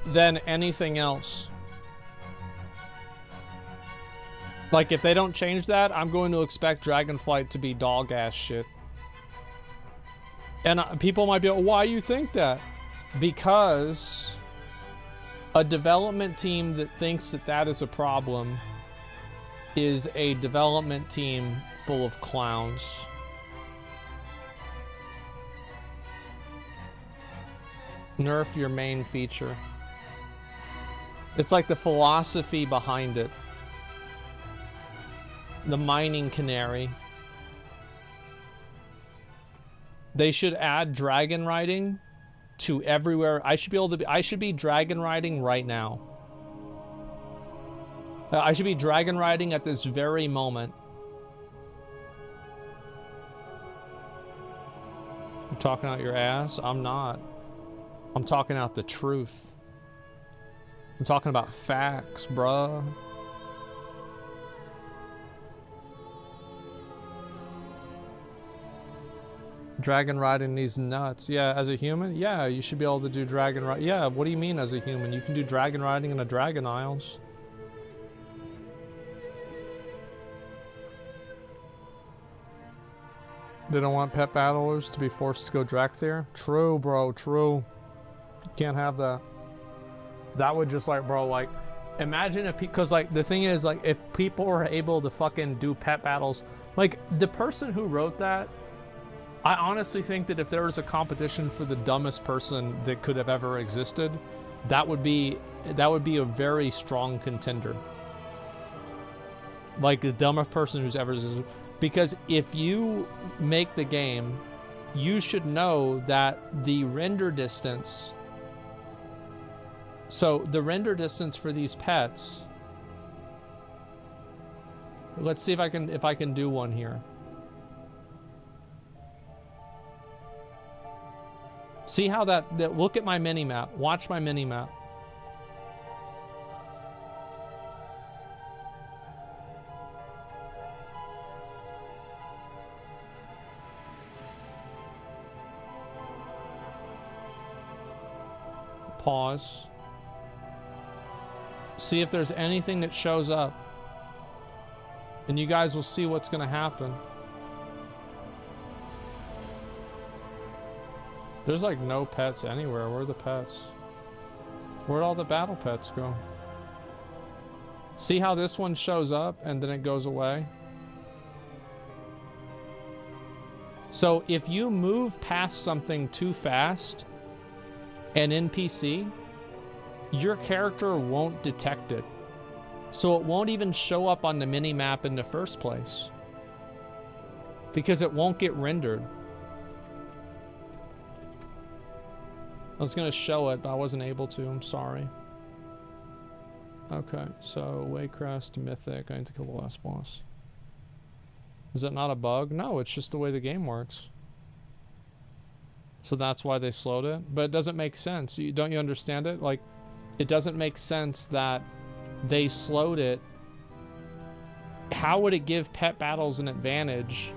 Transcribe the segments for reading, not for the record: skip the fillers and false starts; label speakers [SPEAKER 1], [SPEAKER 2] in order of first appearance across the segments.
[SPEAKER 1] than anything else. Like, if they don't change that, I'm going to expect Dragonflight to be dog-ass shit. And people might be like, why you think that? Because a development team that thinks that that is a problem is a development team full of clowns. Nerf your main feature. It's like the philosophy behind it. The mining canary. They should add dragon riding to everywhere. I should be able to be, I should be dragon riding right now. I should be dragon riding at this very moment. You're talking out your ass? I'm not. I'm talking out the truth. I'm talking about facts, bruh. Dragon riding these nuts. Yeah, as a human? Yeah, you should be able to do dragon ride. Yeah, what do you mean as a human? You can do dragon riding in the Dragon Isles. They don't want pet battlers to be forced to go Drakthir? True, bro, true. You can't have that. That would just like, bro, like, imagine if, because like, the thing is, like, if people were able to fucking do pet battles, like, the person who wrote that, I honestly think that if there was a competition for the dumbest person that could have ever existed, that would be a very strong contender. Like the dumbest person who's ever existed. Because if you make the game, you should know that the render distance. So the render distance for these pets. Let's see if I can do one here. See how that look at my mini map. Watch my mini map. Pause. See if there's anything that shows up. And you guys will see what's going to happen. There's like no pets anywhere. Where are the pets? Where'd all the battle pets go? See how this one shows up and then it goes away? So if you move past something too fast, an NPC, your character won't detect it. So it won't even show up on the mini-map in the first place. Because it won't get rendered. I was going to show it, but I wasn't able to. I'm sorry. Okay, so Waycrest, Mythic. I need to kill the last boss. Is it not a bug? No, it's just the way the game works. So that's why they slowed it. But it doesn't make sense. Don't you understand it? Like, it doesn't make sense that they slowed it. How would it give pet battles an advantage?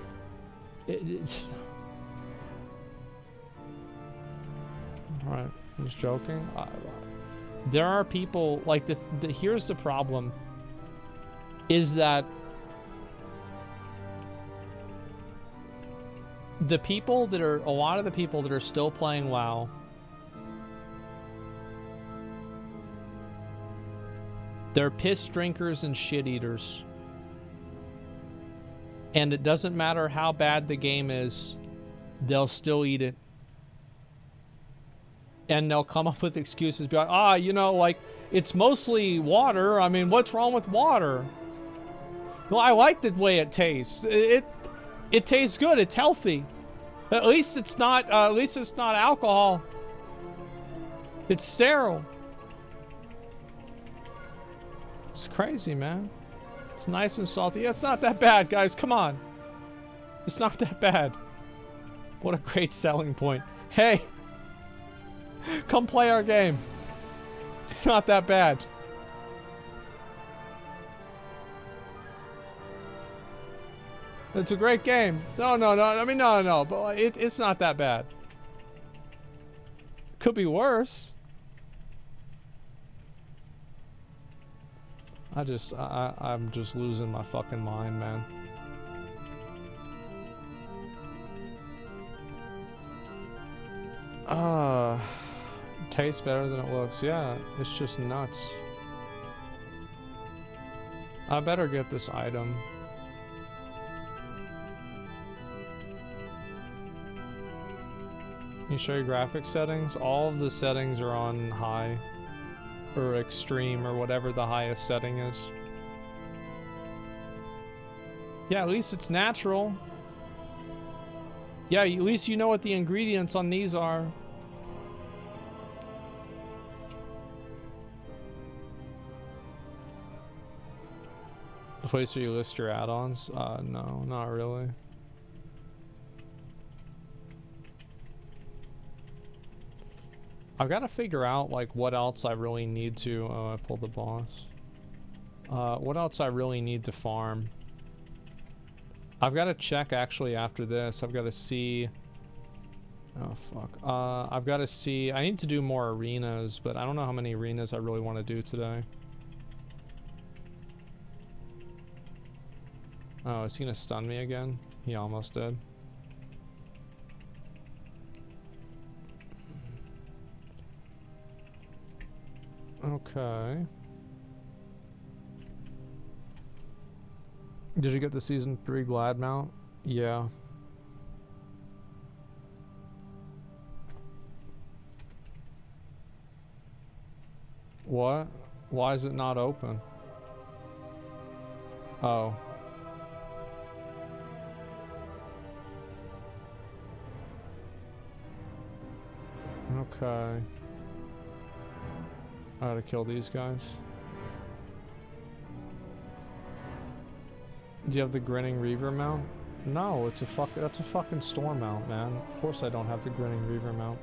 [SPEAKER 1] Alright, I'm just joking. There are people, like, here's the problem. Is that a lot of the people that are still playing WoW they're piss drinkers and shit eaters. And it doesn't matter how bad the game is, they'll still eat it. And they'll come up with excuses, be like, you know, like, it's mostly water. I mean, what's wrong with water? Well, I like the way it tastes. It tastes good. It's healthy. At least it's not alcohol. It's sterile. It's crazy, man. It's nice and salty. Yeah, it's not that bad, guys. Come on. It's not that bad. What a great selling point. Hey. Come play our game. It's not that bad. It's a great game. No. I mean, no. But it's not that bad. Could be worse. I'm just losing my fucking mind, man. Tastes better than it looks. Yeah, it's just nuts. I better get this item. Can you show your graphics settings? All of the settings are on high. Or extreme, or whatever the highest setting is. Yeah, at least it's natural. Yeah, at least you know what the ingredients on these are. The place where you list your add-ons? No, not really. I've got to figure out, like, what else I really need to... Oh, I pulled the boss. What else I really need to farm. I've got to check, actually, after this. I've got to see... Oh, fuck. I've got to see... I need to do more arenas, but I don't know how many arenas I really want to do today. Oh, is he gonna stun me again? He almost did. Okay. Did you get the season 3 glad mount? Yeah. What? Why is it not open? Oh. Okay. I gotta kill these guys. Do you have the Grinning Reaver mount? No, it's a that's a fucking storm mount, man. Of course I don't have the Grinning Reaver mount.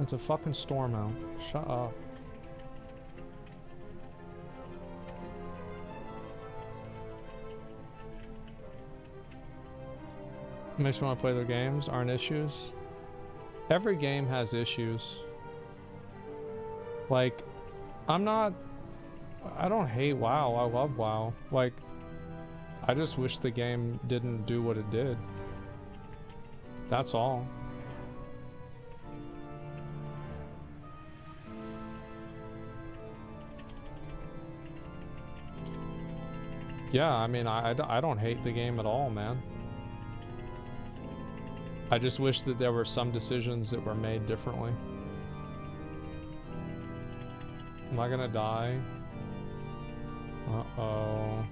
[SPEAKER 1] It's a fucking storm mount. Shut up. Makes me want to play their games. Aren't issues? Every game has issues. Like, I don't hate WoW. I love WoW. Like, I just wish the game didn't do what it did. That's all. Yeah, I mean, I don't hate the game at all, man. I just wish that there were some decisions that were made differently. Am I gonna die? Uh-oh.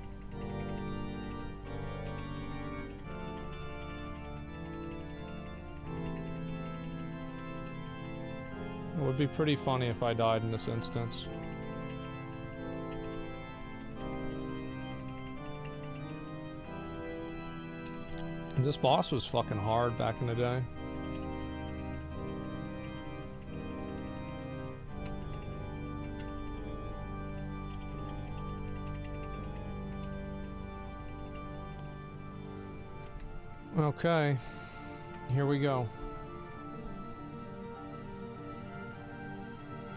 [SPEAKER 1] It would be pretty funny if I died in this instance. This boss was fucking hard back in the day. Okay, here we go.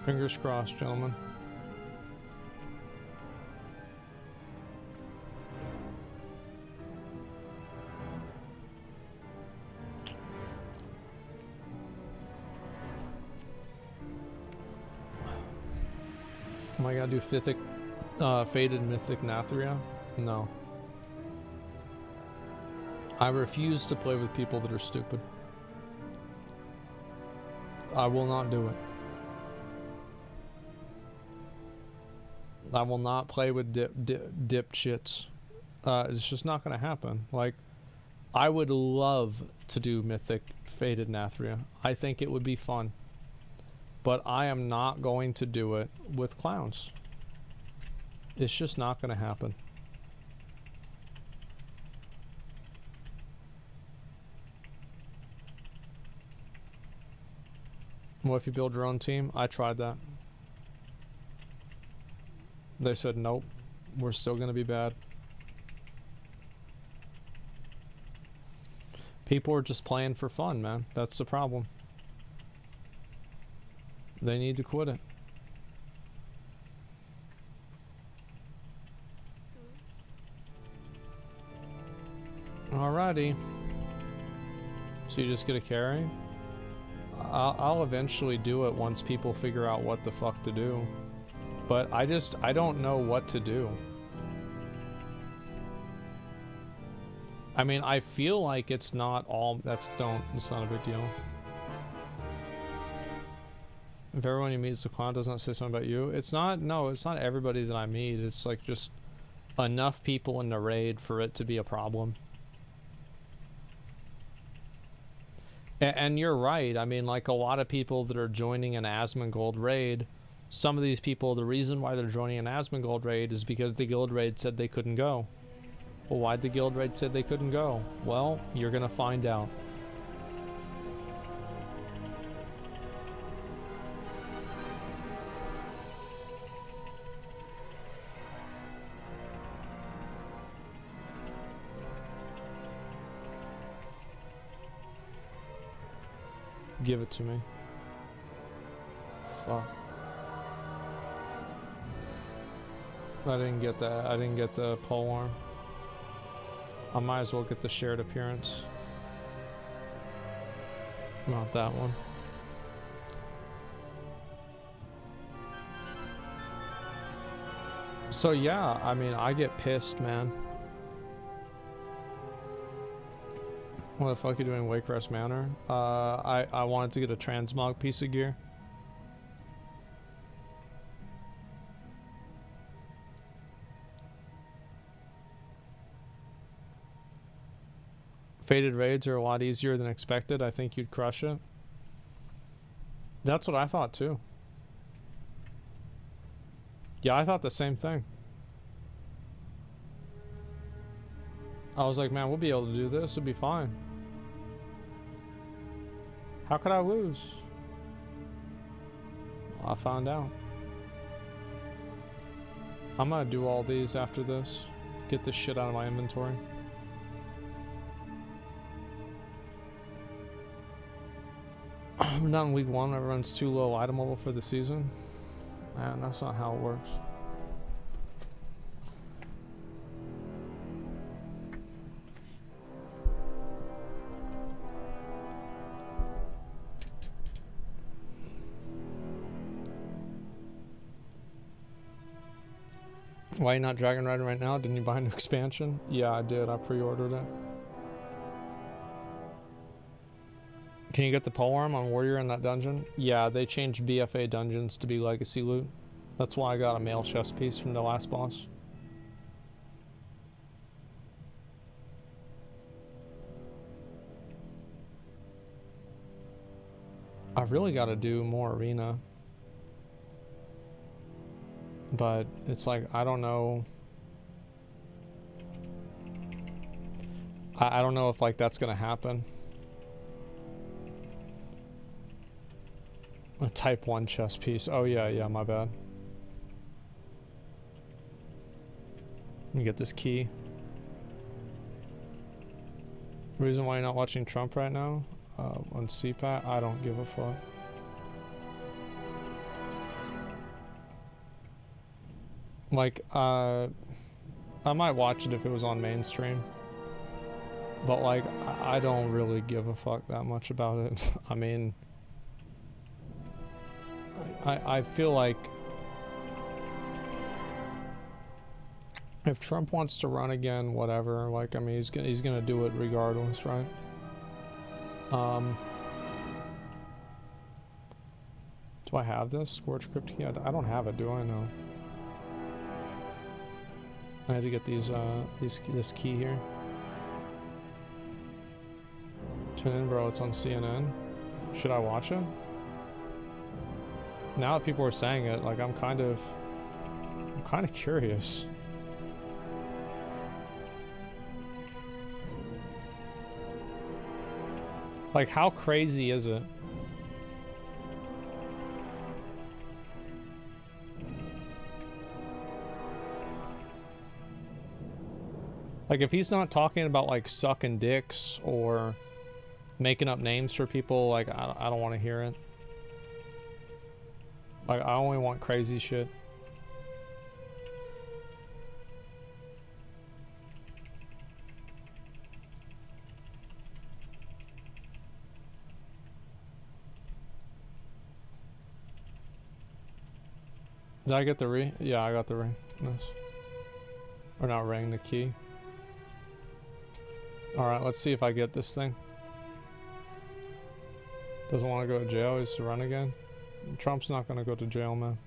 [SPEAKER 1] Fingers crossed, gentlemen. Am I gonna do Faded Mythic Nathria? No. I refuse to play with people that are stupid. I will not do it. I will not play with dipshits. It's just not gonna happen. Like, I would love to do Mythic Faded Nathria. I think it would be fun. But I am not going to do it with clowns. It's just not gonna happen. What if you build your own team? I tried that. They said, nope, we're still gonna be bad. People are just playing for fun, man. That's the problem. They need to quit it. Alrighty. So you just get a carry? I'll eventually do it once people figure out what the fuck to do. But I don't know what to do. I mean, I feel like it's not all, it's not a big deal. If everyone you meet is a clown, does not say something about you. It's not, no, it's not everybody that I meet. It's like just enough people in the raid for it to be a problem. And you're right. I mean, like a lot of people that are joining an Asmongold raid, some of these people, the reason why they're joining an Asmongold raid is because the guild raid said they couldn't go. Well, why'd the guild raid said they couldn't go? Well, you're gonna find out. Give it to me. Fuck. I didn't get that. I didn't get the polearm. I might as well get the shared appearance. Not that one. So yeah, I mean, I get pissed, man. What the fuck are you doing in Waycrest Manor? I wanted to get a transmog piece of gear. Faded raids are a lot easier than expected. I think you'd crush it. That's what I thought too. Yeah, I thought the same thing. I was like, man, we'll be able to do this. It'll be fine. How could I lose? Well, I found out. I'm gonna do all these after this. Get this shit out of my inventory. I'm not in week 1. Everyone's too low item level for the season. Man, that's not how it works. Why are you not Dragon Riding right now? Didn't you buy a new expansion? Yeah, I did. I pre-ordered it. Can you get the polearm on Warrior in that dungeon? Yeah, they changed BFA dungeons to be legacy loot. That's why I got a male chest piece from the last boss. I've really got to do more arena. But it's like, I don't know. I don't know if like that's gonna happen. A type 1 chess piece. Oh yeah, my bad. Let me get this key. Reason why you're not watching Trump right now? On CPAT? I don't give a fuck. Like, I might watch it if it was on mainstream. But like, I don't really give a fuck that much about it. I mean, I feel like if Trump wants to run again, whatever, like, I mean, he's gonna do it regardless, right? Do I have this? Scorch Crypt key? I don't have it, do I? No. I had to get these this key here. Tune in, bro. It's on CNN. Should I watch it? Now that people are saying it, like, I'm kind of curious. Like, how crazy is it? Like, if he's not talking about, like, sucking dicks or making up names for people, like, I don't want to hear it. Like, I only want crazy shit. Did I get the ring? Yeah, I got the ring. Nice. Or not ring, the key. Alright, let's see if I get this thing. Doesn't want to go to jail, he's to run again. Trump's not gonna go to jail, man.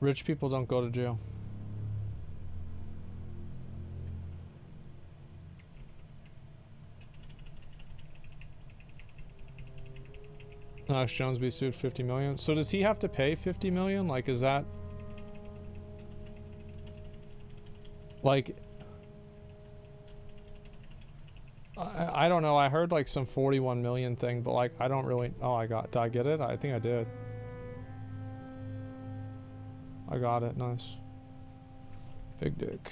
[SPEAKER 1] Rich people don't go to jail. Alex Jones be sued 50 million. So does he have to pay 50 million? Like, is that... Like... I don't know. I heard like some 41 million thing, but like, I don't really... Oh, did I get it? I think I did. I got it. Nice. Big dick.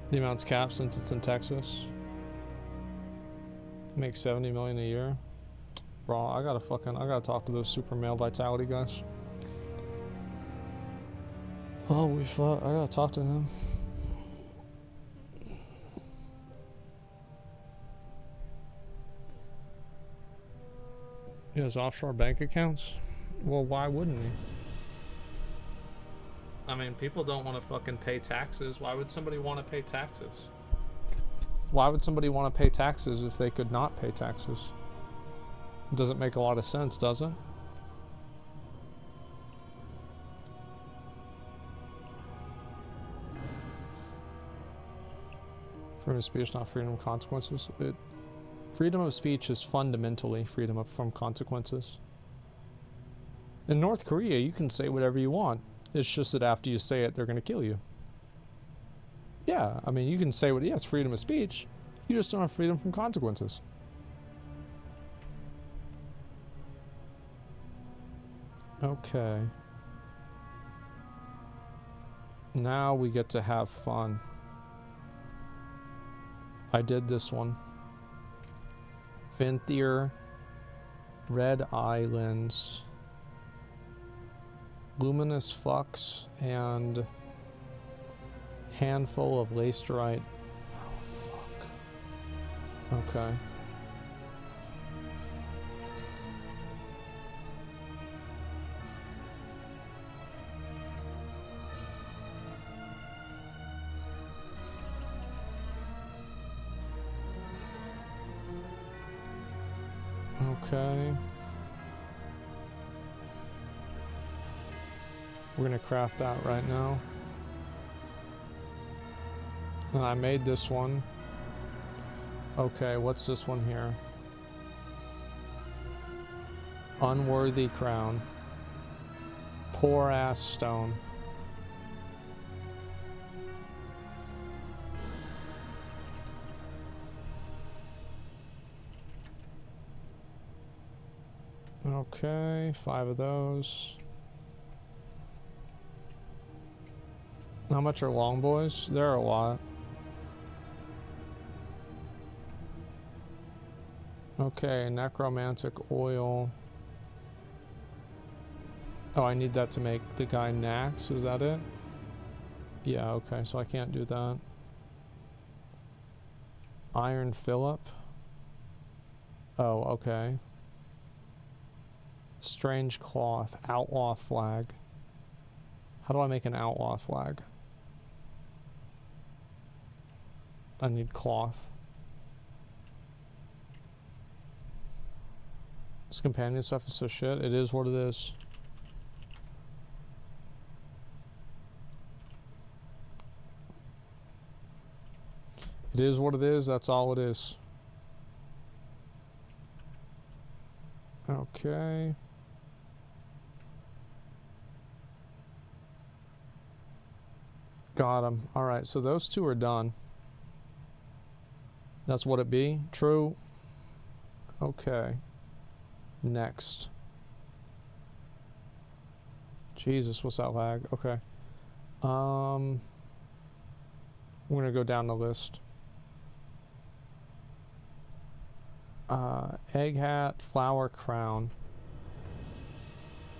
[SPEAKER 1] The amount's capped since it's in Texas. Makes 70 million a year. Bro, I gotta talk to those super male vitality guys. Holy fuck, I gotta talk to him. He has offshore bank accounts? Well, why wouldn't he? I mean, people don't want to fucking pay taxes. Why would somebody want to pay taxes? Why would somebody want to pay taxes if they could not pay taxes? It doesn't make a lot of sense, does it? Freedom of speech, not freedom of consequences. Freedom of speech is fundamentally freedom from consequences. In North Korea, you can say whatever you want. It's just that after you say it, they're going to kill you. Yeah, I mean, you can say it's freedom of speech. You just don't have freedom from consequences. Okay. Now we get to have fun. I did this one. Venthyr, Red Islands, Luminous Flux, and handful of Lasterite. Oh, fuck. Okay. Okay. We're gonna craft that right now. And I made this one. Okay, what's this one here? Unworthy crown. Poor ass stone. Okay, 5 of those. How much are long boys? There are a lot. Okay, necromantic oil. Oh, I need that to make the guy Nax, is that it? Yeah, okay, so I can't do that. Iron Phillip. Oh, okay. Strange cloth. Outlaw flag. How do I make an outlaw flag? I need cloth. This companion stuff is so shit. It is what it is. It is what it is. That's all it is. Okay. Got him. Alright, so those two are done. That's what it be. True. Okay. Next. Jesus, what's that lag? Okay. We're gonna go down the list. Egg hat, flower crown.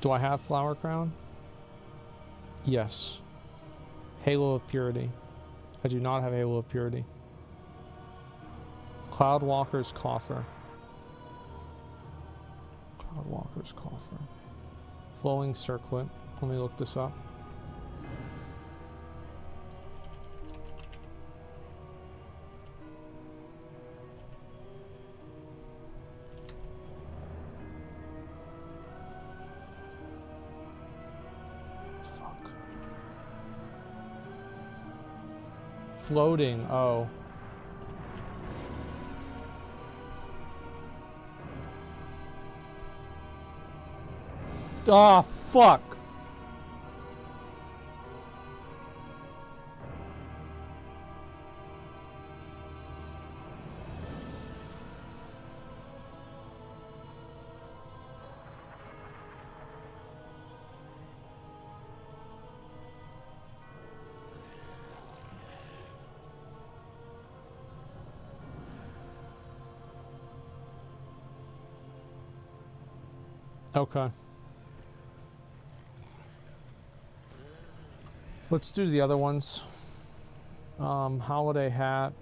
[SPEAKER 1] Do I have flower crown? Yes. Halo of purity. I do not have halo of purity. Cloudwalker's coffer. Walker's coffer. Flowing circlet. Let me look this up. Fuck. Floating. Oh. Oh, fuck. Okay. Let's do the other ones. Holiday hat.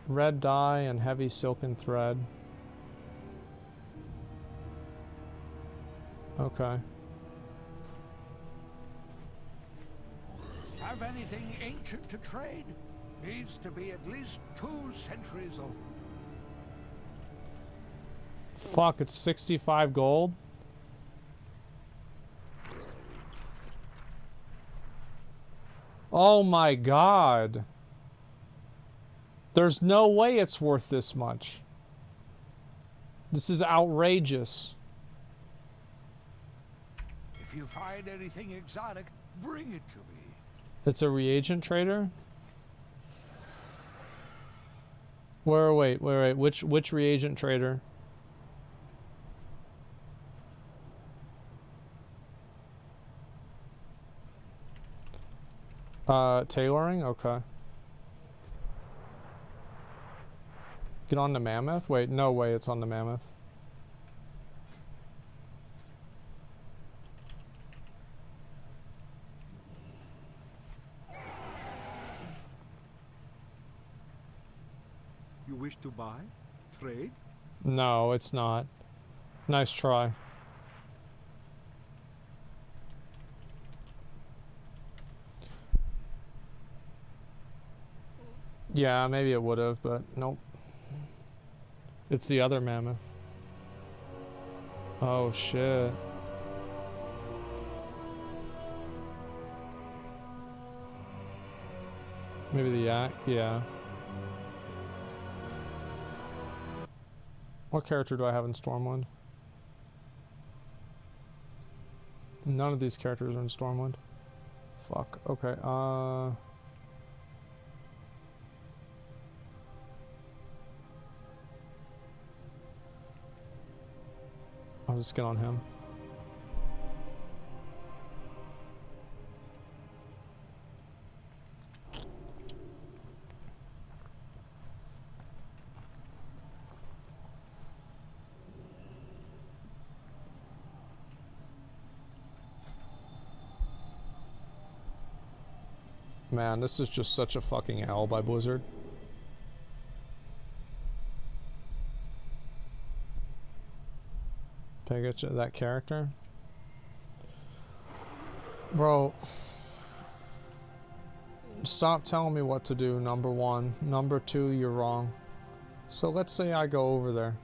[SPEAKER 1] Red dye and heavy silken thread. Okay.
[SPEAKER 2] Have anything ancient to trade? Needs to be at least 2 centuries old.
[SPEAKER 1] Fuck, it's 65 gold? Oh my god. There's no way it's worth this much. This is outrageous.
[SPEAKER 2] If you find anything exotic, bring it to me.
[SPEAKER 1] It's a reagent trader? Wait. Which reagent trader? Tailoring? Okay. Get on the mammoth? Wait, no way it's on the mammoth.
[SPEAKER 2] You wish to buy? Trade?
[SPEAKER 1] No, it's not. Nice try. Yeah, maybe it would have, but nope. It's the other mammoth. Oh shit. Maybe the yak? Yeah. What character do I have in Stormwind? None of these characters are in Stormwind. Fuck. Okay, I'll just get on him. Man, this is just such a fucking L by Blizzard. Can I get you that character? Bro. Stop telling me what to do, number one. Number two, you're wrong. So let's say I go over there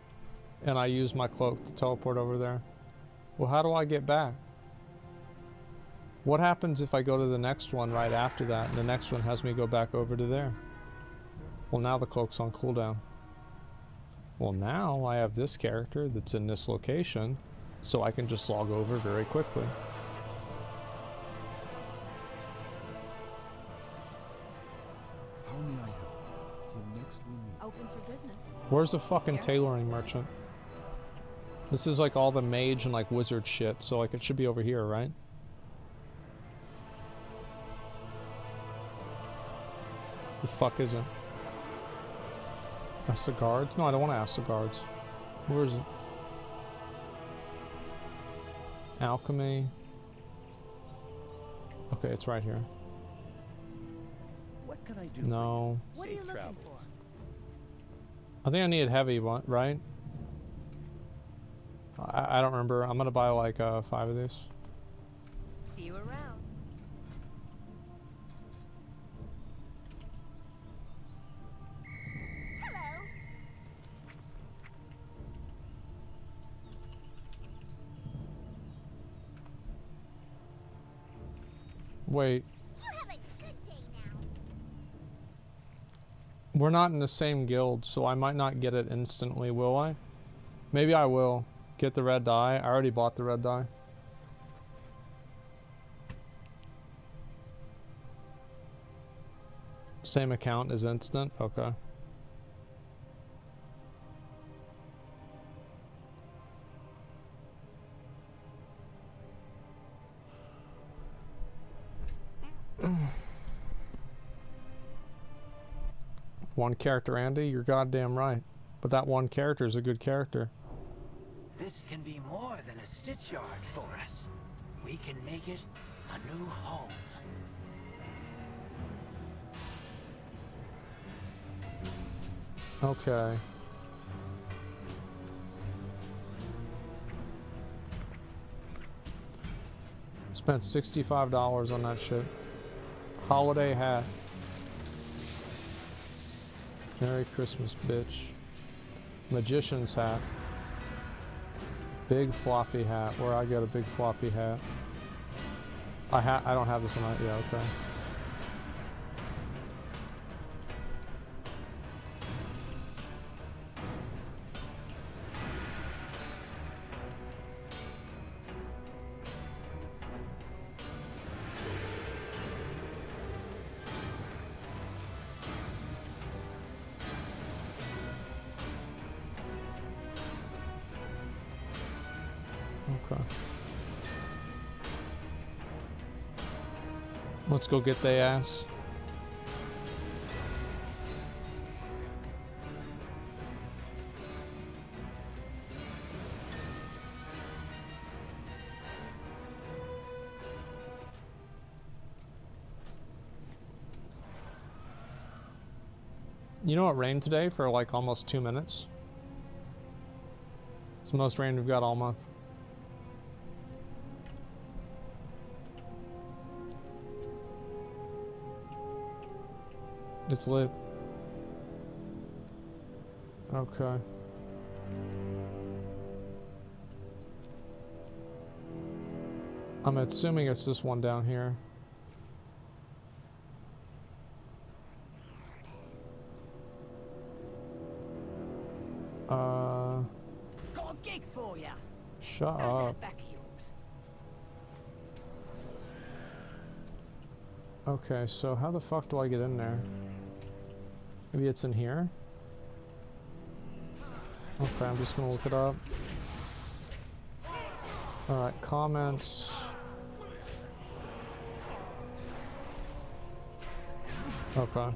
[SPEAKER 1] and I use my cloak to teleport over there. Well, how do I get back? What happens if I go to the next one right after that and the next one has me go back over to there? Well, now the cloak's on cooldown. Well, now I have this character that's in this location, so I can just log over very quickly.
[SPEAKER 2] How may I help? Till next we meet.
[SPEAKER 3] Open for business.
[SPEAKER 1] Where's the fucking tailoring merchant? This is like all the mage and like wizard shit, so like it should be over here, right? The fuck is it? Ask the guards? No, I don't want to ask the guards. Where is it? Alchemy. Okay, it's right here.
[SPEAKER 2] What can I do?
[SPEAKER 1] No.
[SPEAKER 3] What are you looking for?
[SPEAKER 1] I think I need heavy one, right? I don't remember. I'm gonna buy like 5 of these.
[SPEAKER 3] See you around. Hello.
[SPEAKER 1] Wait.
[SPEAKER 3] You have a good day now.
[SPEAKER 1] We're not in the same guild, so I might not get it instantly, will I? Maybe I will. Get the red dye. I already bought the red dye. Same account as instant? Okay. One character, Andy? You're goddamn right. But that one character is a good character.
[SPEAKER 4] This can be more than a stitch yard for us. We can make it a new home.
[SPEAKER 1] Okay. Spent $65 on that shit. Holiday hat. Merry Christmas, bitch. Magician's hat. Big floppy hat. Where I get a big floppy hat. I don't have this one. Yeah, okay. Okay. Let's go get they ass. You know it rained today for like almost 2 minutes? It's the most rain we've got all month. It's lit. Okay. I'm assuming it's this one down here.
[SPEAKER 5] Got a gig for ya.
[SPEAKER 1] Shut
[SPEAKER 5] How's
[SPEAKER 1] up.
[SPEAKER 5] that back of yours?
[SPEAKER 1] Okay, so how the fuck do I get in there? Maybe it's in here? Okay, I'm just gonna look it up. Alright, comments. Okay.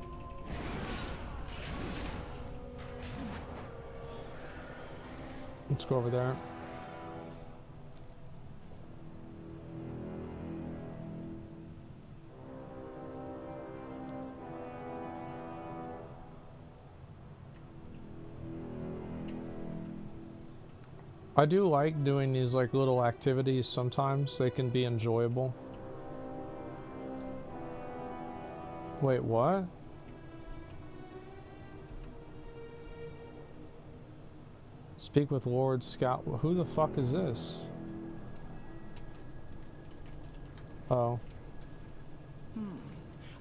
[SPEAKER 1] Let's go over there. I do like doing these like little activities sometimes. They can be enjoyable. Wait, what? Speak with Lord Scout. Who the fuck is this? Oh.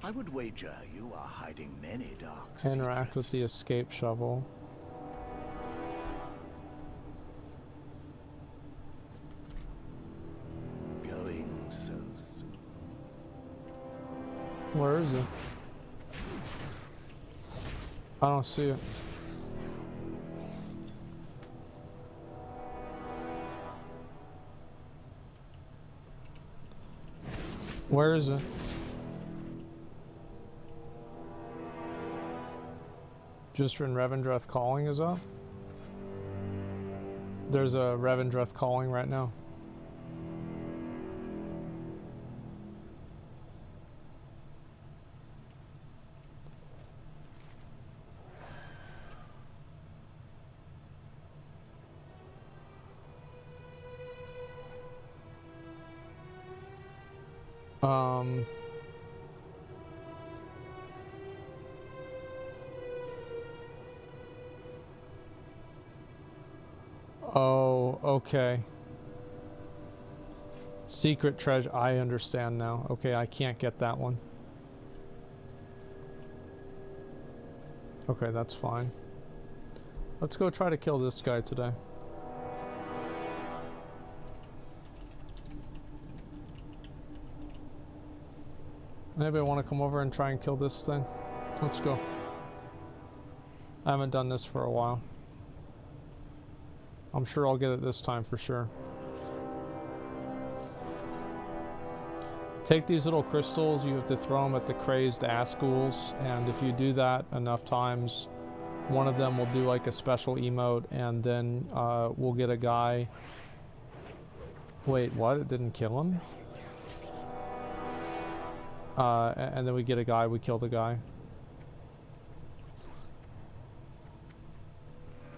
[SPEAKER 6] I would wager you are hiding many dark
[SPEAKER 1] Interact with the
[SPEAKER 6] secrets.
[SPEAKER 1] escape shovel.
[SPEAKER 6] Going so soon.
[SPEAKER 1] Where is it? I don't see it. Where is it? Just when Revendreth Calling is up? There's a Revendreth Calling right now. Um. Oh, okay. Secret treasure. I understand now. Okay, I can't get that one. Okay, that's fine. Let's go try to kill this guy today. Anybody want to come over and try and kill this thing? Let's go. I haven't done this for a while. I'm sure I'll get it this time for sure. Take these little crystals, you have to throw them at the crazed Asmongold, and if you do that enough times, one of them will do like a special emote, and then we'll get a guy. Wait, what? It didn't kill him? And then we get a guy, we kill the guy.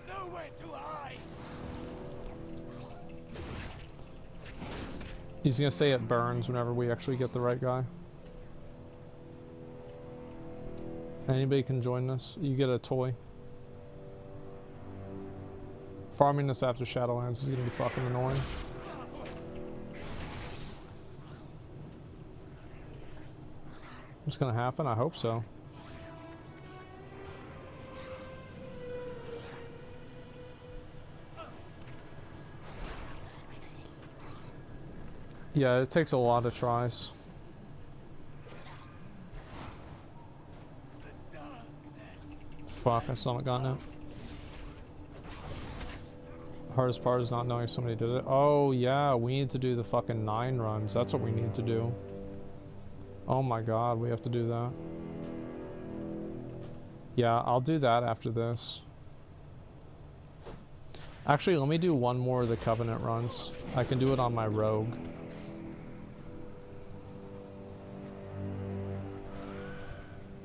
[SPEAKER 2] Nowhere to hide.
[SPEAKER 1] He's gonna say it burns whenever we actually get the right guy. Anybody can join this. You get a toy. Farming this after Shadowlands is gonna be fucking annoying. What's gonna happen? I hope so. Yeah, it takes a lot of tries. Fuck, I still haven't gotten it. Hardest part is not knowing somebody did it. Oh yeah, we need to do the fucking 9 runs. That's what we need to do. Oh my god, we have to do that. Yeah, I'll do that after this. Actually, let me do one more of the Covenant runs. I can do it on my rogue.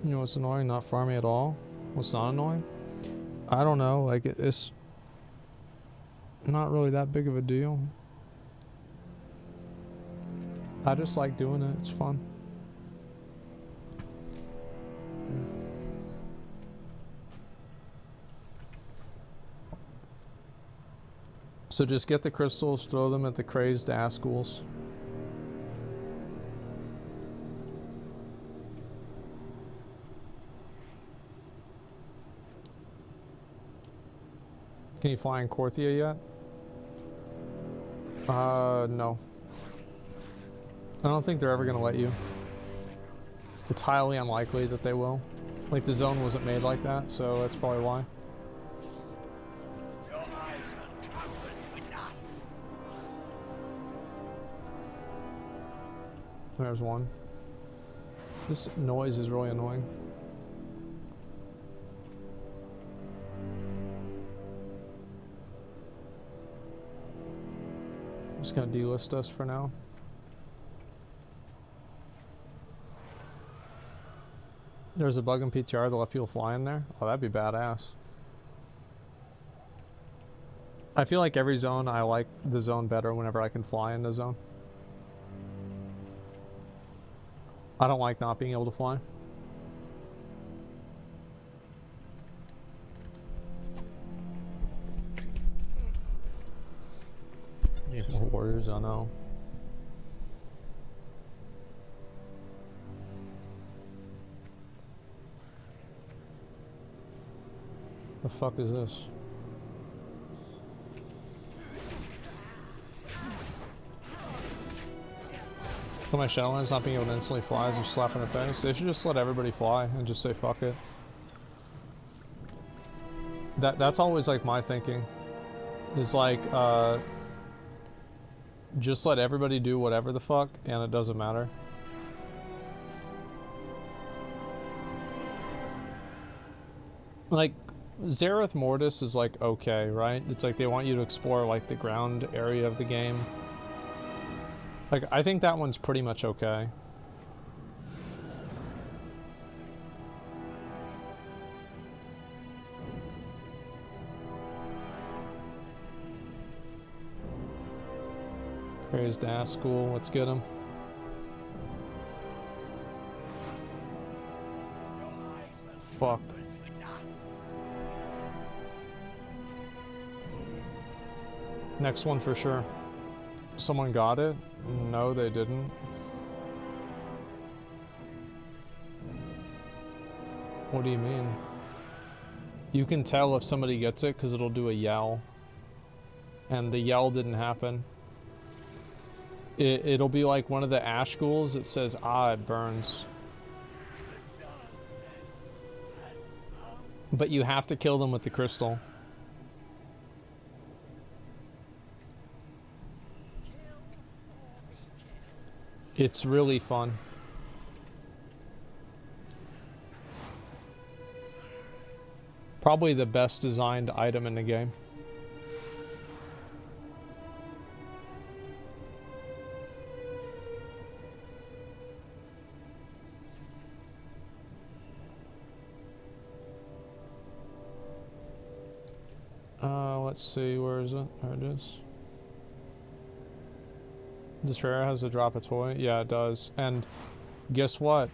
[SPEAKER 1] You know what's annoying? Not farming at all? What's not annoying? I don't know, like it's not really that big of a deal. I just like doing it, it's fun. So just get the crystals, throw them at the crazed Asmongold. Can you fly in Korthia yet? No. I don't think they're ever gonna let you. It's highly unlikely that they will. Like, the zone wasn't made like that, so that's probably why.
[SPEAKER 2] Your eyes will crumble to dust.
[SPEAKER 1] There's one. This noise is really annoying. I'm just gonna delist us for now. There's a bug in PTR that let people fly in there. Oh, that'd be badass. I feel like every zone, I like the zone better whenever I can fly in the zone. I don't like not being able to fly. Need more warriors, I know. The fuck is this? For my Shadowlands not being able to instantly fly as you're slapping a face. They should just let everybody fly and just say fuck it. That's always like my thinking. Is like just let everybody do whatever the fuck and it doesn't matter. Like Zereth Mortis is like okay, right? It's like they want you to explore like the ground area of the game. Like I think that one's pretty much okay. Crazed Asmongold, let's get him. fuck. Next one for sure. Someone got it? No, they didn't. What do you mean? You can tell if somebody gets it because it'll do a yell. And the yell didn't happen. It'll be like one of the ash ghouls. It says, ah, it burns. But you have to kill them with the crystal. It's really fun. Probably the best designed item in the game. Let's see, where is it? There it is. This rare has to drop a toy? Yeah, it does. And guess what?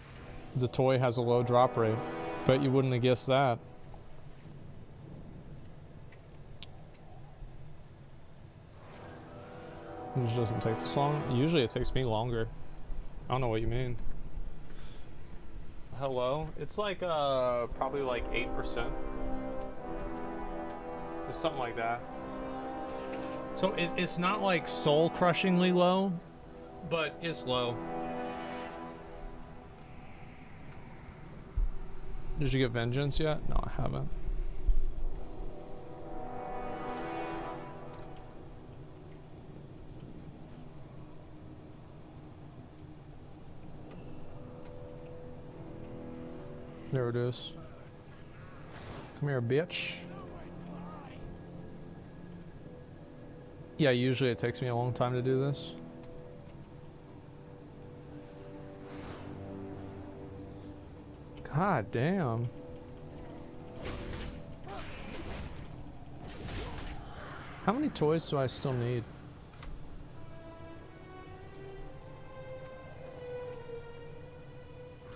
[SPEAKER 1] The toy has a low drop rate. Bet you wouldn't have guessed that. It just doesn't take this long. Usually it takes me longer. I don't know what you mean. Hello? It's like probably like 8%. It's something like that. So it's not like soul crushingly low, but it's low. Did you get vengeance yet? No, I haven't. There it is. Come here, bitch. Yeah, usually it takes me a long time to do this. God damn. How many toys do I still need?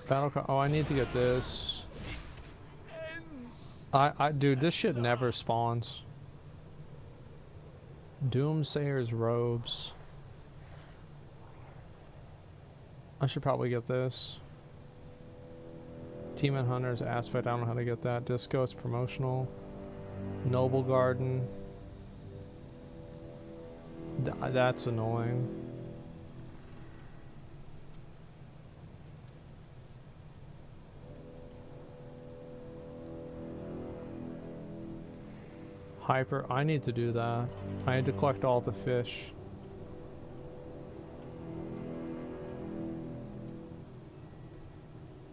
[SPEAKER 1] Oh, I need to get this. Dude, this shit never spawns. Doomsayer's robes. I should probably get this. Demon Hunter's aspect. I don't know how to get that. Disco, it's promotional. Noble Garden. That's annoying. Hyper. I need to do that. I need to collect all the fish.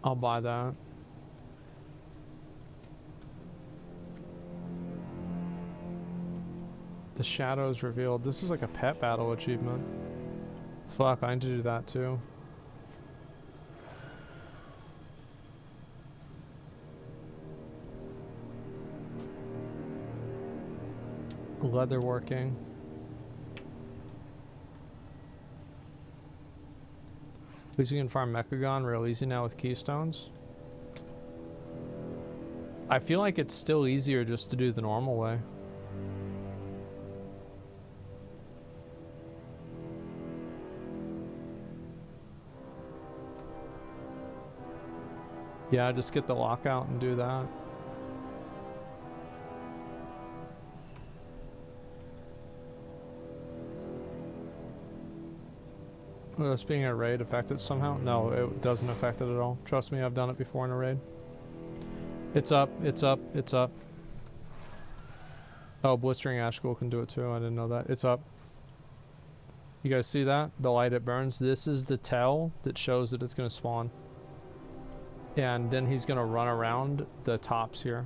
[SPEAKER 1] I'll buy that. The shadows revealed. This is like a pet battle achievement. Fuck, I need to do that too. Leatherworking. At least you can farm Mechagon real easy now with keystones. I feel like it's still easier just to do the normal way. Yeah, just get the lockout and do that. Will this being a raid affect it somehow? No, it doesn't affect it at all. Trust me, I've done it before in a raid. It's up, it's up, it's up. Oh, Blistering Ash Ghoul can do it too. I didn't know that. It's up. You guys see that? The light it burns. This is the tell that shows that it's going to spawn. And then he's going to run around the tops here.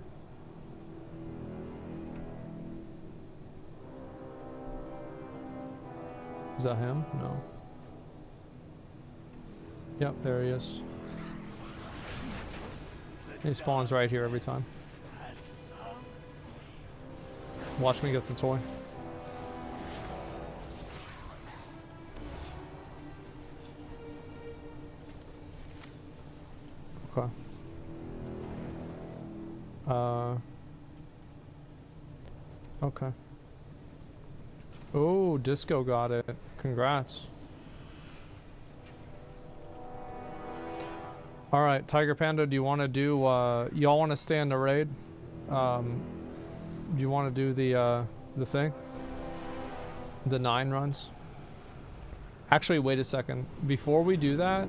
[SPEAKER 1] Is that him? No. Yep, there he is. He spawns right here every time. Watch me get the toy. Okay. Okay. Oh, Disco got it. Congrats. Alright, Tiger Panda, do you want to do, y'all want to stay in the raid? Do you want to do the thing? The 9 runs? Actually, wait a second. Before we do that,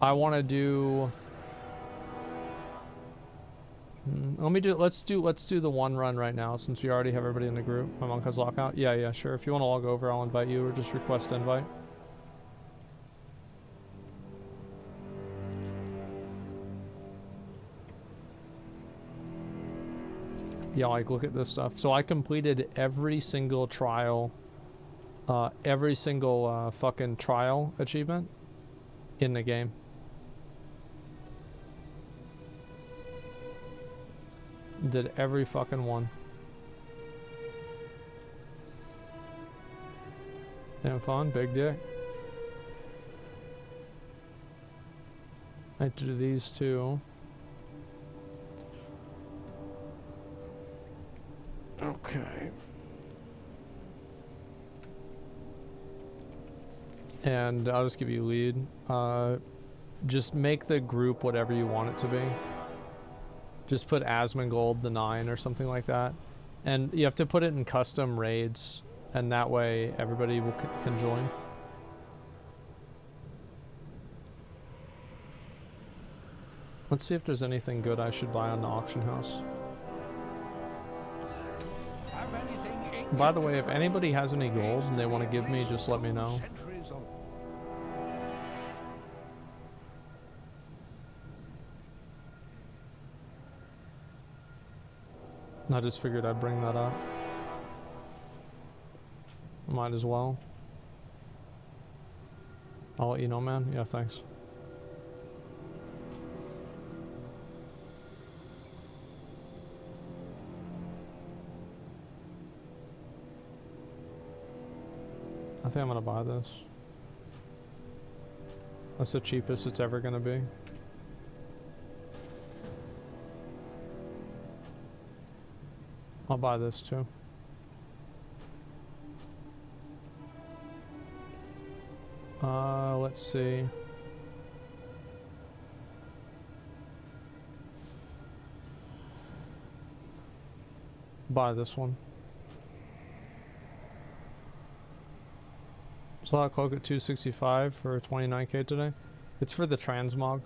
[SPEAKER 1] I want to do... let's do the 1 run right now, since we already have everybody in the group. Among Us Lockout. Yeah, sure. If you want to log over, I'll invite you, or just request invite. Yeah, like, look at this stuff. So I completed every single trial, fucking trial achievement in the game. Did every fucking one. Damn fun, big dick. I have to do these two. Okay. And I'll just give you lead. Just make the group whatever you want it to be. Just put Asmongold the 9 or something like that. And you have to put it in custom raids, and that way everybody can join. Let's see if there's anything good I should buy on the auction house. By the way, if anybody has any gold and they want to give me, just let me know. I just figured I'd bring that up. Might as well. I'll let you know, man. Yeah, thanks. I think I'm gonna buy this. That's the cheapest it's ever gonna be. I'll buy this too. Let's see. Buy this one. Saw that cloak at 265 for 29k today. It's for the transmog.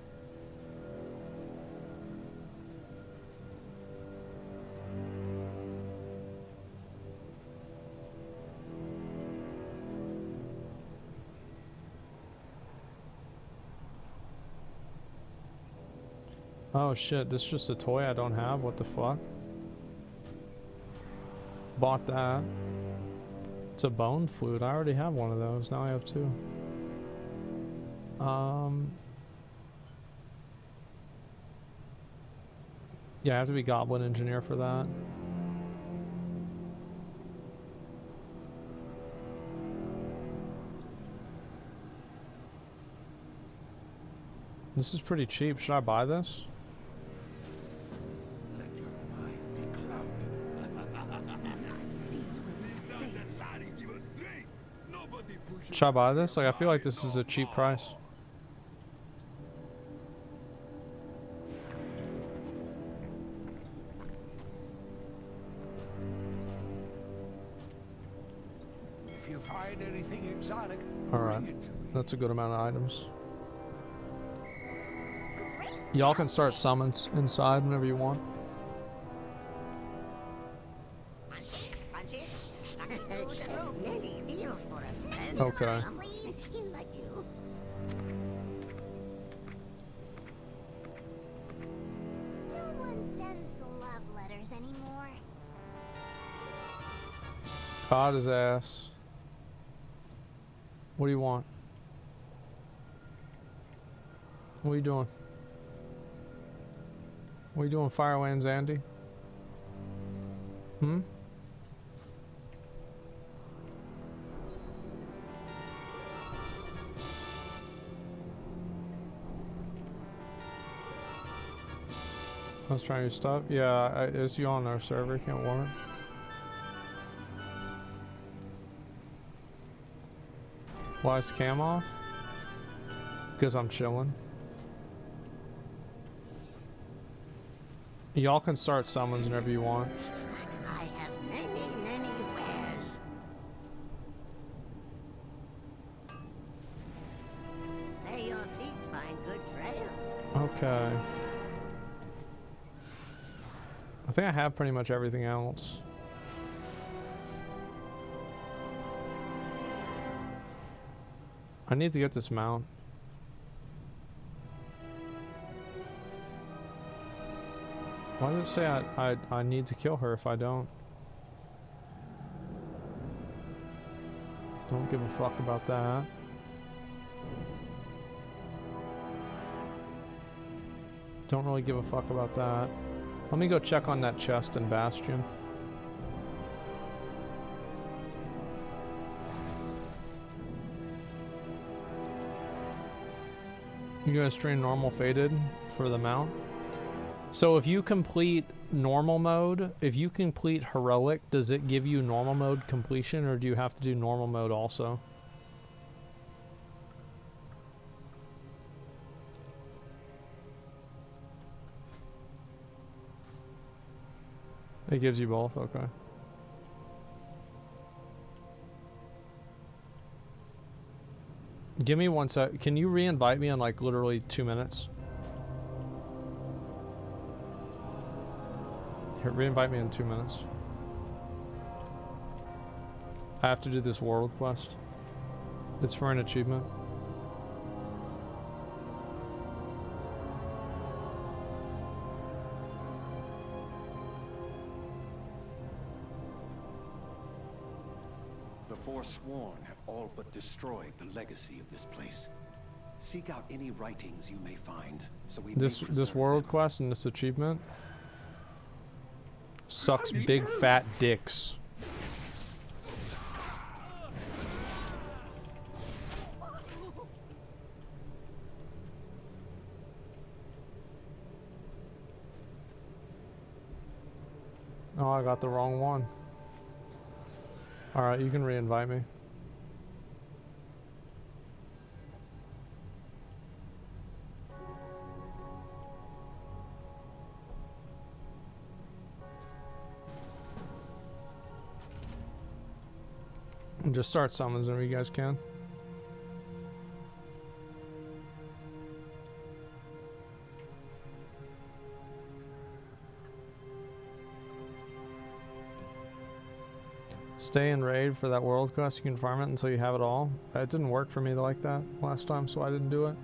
[SPEAKER 1] Oh shit, this is just a toy I don't have? What the fuck? Bought that. It's a bone flute. I already have one of those. Now I have 2. Yeah, I have to be Goblin Engineer for that. This is pretty cheap. Should I buy this? Should I buy this? Like, I feel like this is a cheap price.
[SPEAKER 2] If you find anything exotic,
[SPEAKER 1] Alright,
[SPEAKER 2] bring it to me.
[SPEAKER 1] that's a good amount of items. Y'all can start summons inside whenever you want. Okay.
[SPEAKER 3] No one sends love letters anymore.
[SPEAKER 1] Caught his ass. What do you want? What are you doing? What are you doing, Firelands Andy? Hmm? I was trying to stop. Yeah, is you on our server? Can't warn it. Why is cam off? Because I'm chilling. Y'all can start summons whenever you want.
[SPEAKER 3] I have many wares. May your feet find good trails.
[SPEAKER 1] Okay. I think I have pretty much everything else. I need to get this mount. Why does it say I need to kill her if I don't? Don't give a fuck about that. Don't really give a fuck about that. Let me go check on that chest in Bastion. You guys stream normal faded for the mount? So if you complete normal mode, if you complete heroic, does it give you normal mode completion, or do you have to do normal mode also? It gives you both, okay. Give me 1 sec. Can you re-invite me in like literally 2 minutes? Here, re-invite me in 2 minutes. I have to do this world quest. It's for an achievement.
[SPEAKER 7] The Forsworn have all but destroyed the legacy of this place. Seek out any writings you may find, so we
[SPEAKER 1] This world quest and this achievement sucks big fat dicks. Oh, I got the wrong one. Alright, you can re-invite me. And just start summons whenever you guys can. Stay in raid for that world quest. You can farm it until you have it all. It didn't work for me like that last time, so I didn't do it.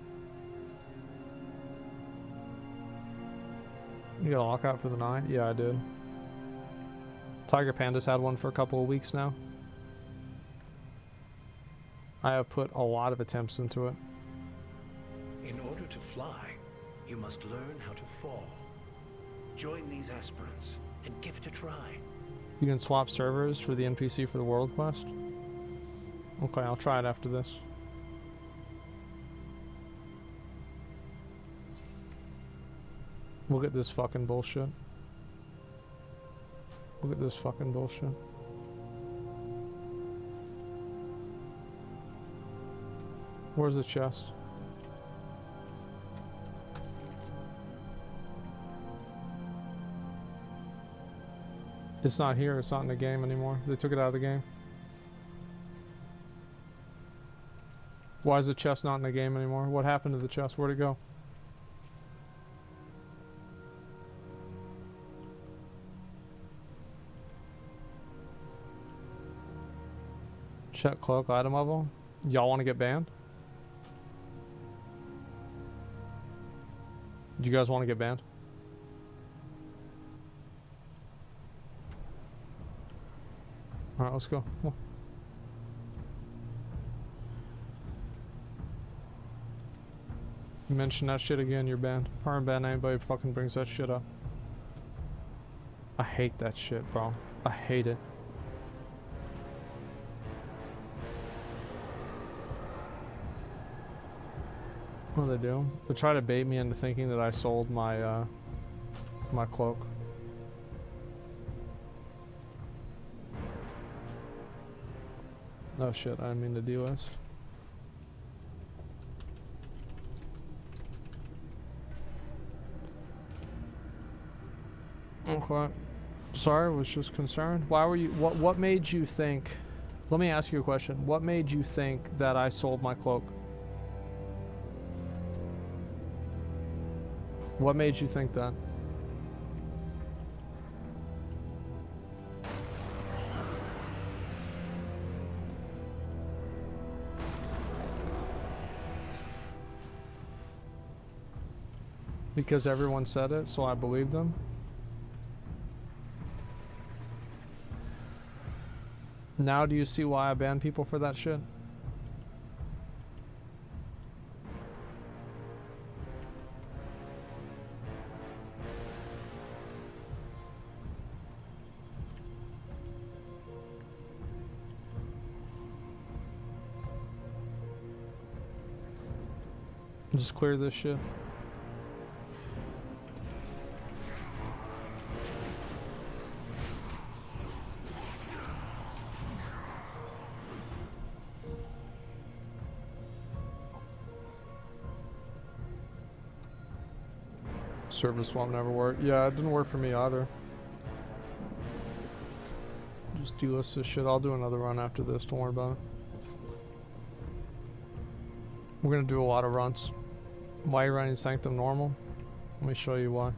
[SPEAKER 1] You got a lockout for the night? Yeah, I did. Tiger Panda's had one for a couple of weeks now. I have put a lot of attempts into it.
[SPEAKER 6] In order to fly, you must learn how to fall. Join these aspirants and give it a try.
[SPEAKER 1] You can swap servers for the NPC for the world quest? Okay, I'll try it after this. Look at this fucking bullshit. Look at this fucking bullshit. Where's the chest? It's not here, it's not in the game anymore. They took it out of the game. Why is the chest not in the game anymore? What happened to the chest? Where'd it go? Check cloak item level. Y'all want to get banned? Do you guys want to get banned? Alright, let's go. Come on. You mention that shit again, you're banned. Or ban anybody who fucking brings that shit up. I hate that shit, bro. I hate it. What do they do? They try to bait me into thinking that I sold my my cloak. Oh shit, I didn't mean to delist. Okay. Sorry, was just concerned. Why were you, what made you think, let me ask you a question. What made you think that I sold my cloak? What made you think that? Because everyone said it, so I believed them? Now do you see why I ban people for that shit? Just clear this shit. Service swap never worked. Yeah, it didn't work for me either. Just delist this shit. I'll do another run after this. Don't worry about it. We're gonna do a lot of runs. Why are you running Sanctum normal? Let me show you why.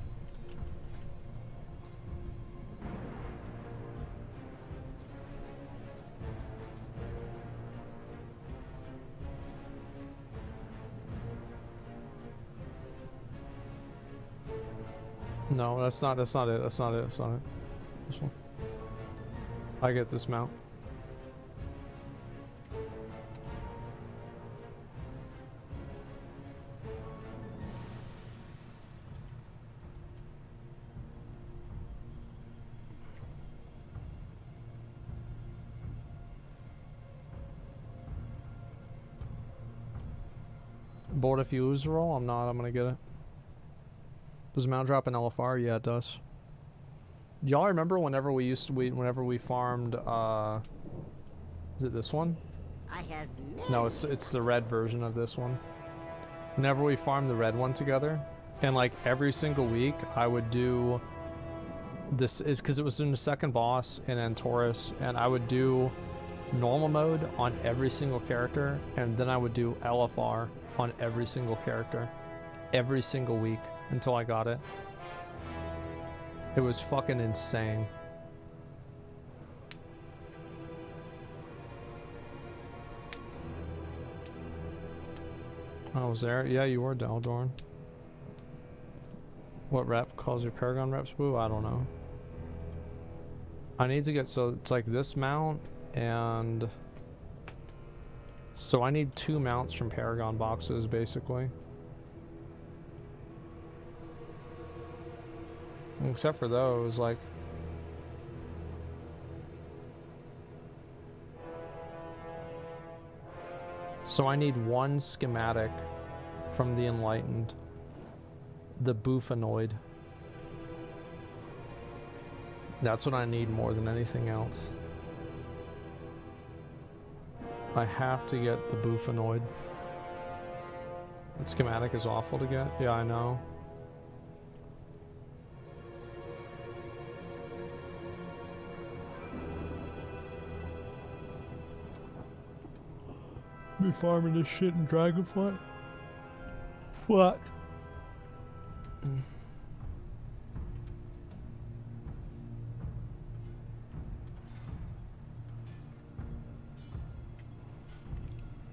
[SPEAKER 1] No, that's not it. That's not it. That's not it. This one. I get this mount. Bored if you lose the roll? I'm not. I'm gonna get it. Does mount drop an LFR? Yeah, it does. Y'all remember whenever we farmed, is it this one?
[SPEAKER 3] I have
[SPEAKER 1] No, it's the red version of this one. Whenever we farmed the red one together, and like every single week I would do this, is because it was in the second boss in Antorus, and I would do normal mode on every single character, and then I would do LFR on every single character every single week until I got it. It was fucking insane. I was there. Yeah, you were Daldorn. What rep calls your Paragon reps boo? I don't know. I need to get, so it's like this mount, and so I need 2 mounts from Paragon boxes basically. Except for those, like, so I need 1 schematic from the Enlightened, the Bufanoid. That's what I need more than anything else. I have to get the Bufanoid. That schematic is awful to get. Yeah, I know. Be farming this shit in Dragonflight? Fuck.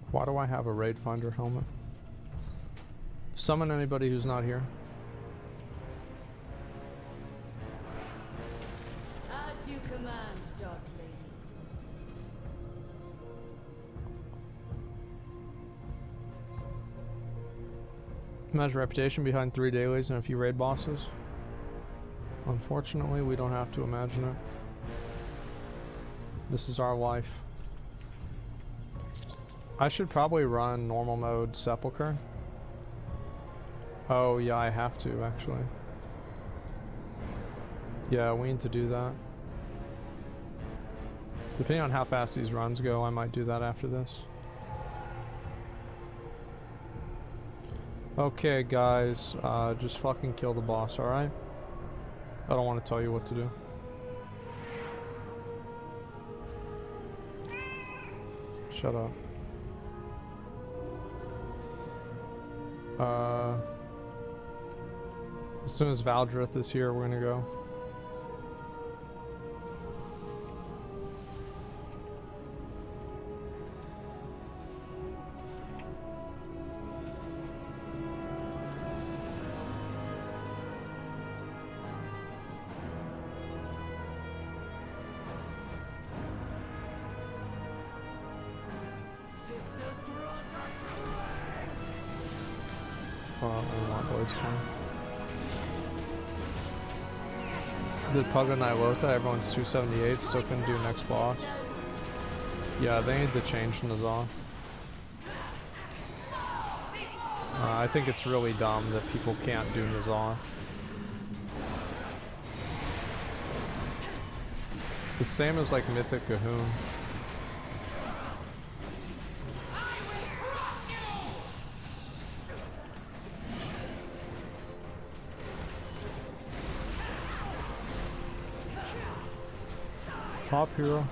[SPEAKER 1] Why do I have a Raid Finder helmet? Summon anybody who's not here.
[SPEAKER 8] As you command, Dark Lady.
[SPEAKER 1] Imagine reputation behind 3 dailies and a few raid bosses. Unfortunately, we don't have to imagine it. This is our life. I should probably run normal mode Sepulcher. Oh yeah, I have to actually. Yeah, we need to do that. Depending on how fast these runs go, I might do that after this. Okay, guys, just fucking kill the boss, alright? I don't want to tell you what to do. Shut up. As soon as Valdrith is here, we're gonna go. Did Pug and Nilotha, everyone's 278, still couldn't do next block. Yeah, they need to change N'Zoth. I think it's really dumb that people can't do N'Zoth. The same as like Mythic Cahoon. Top hero.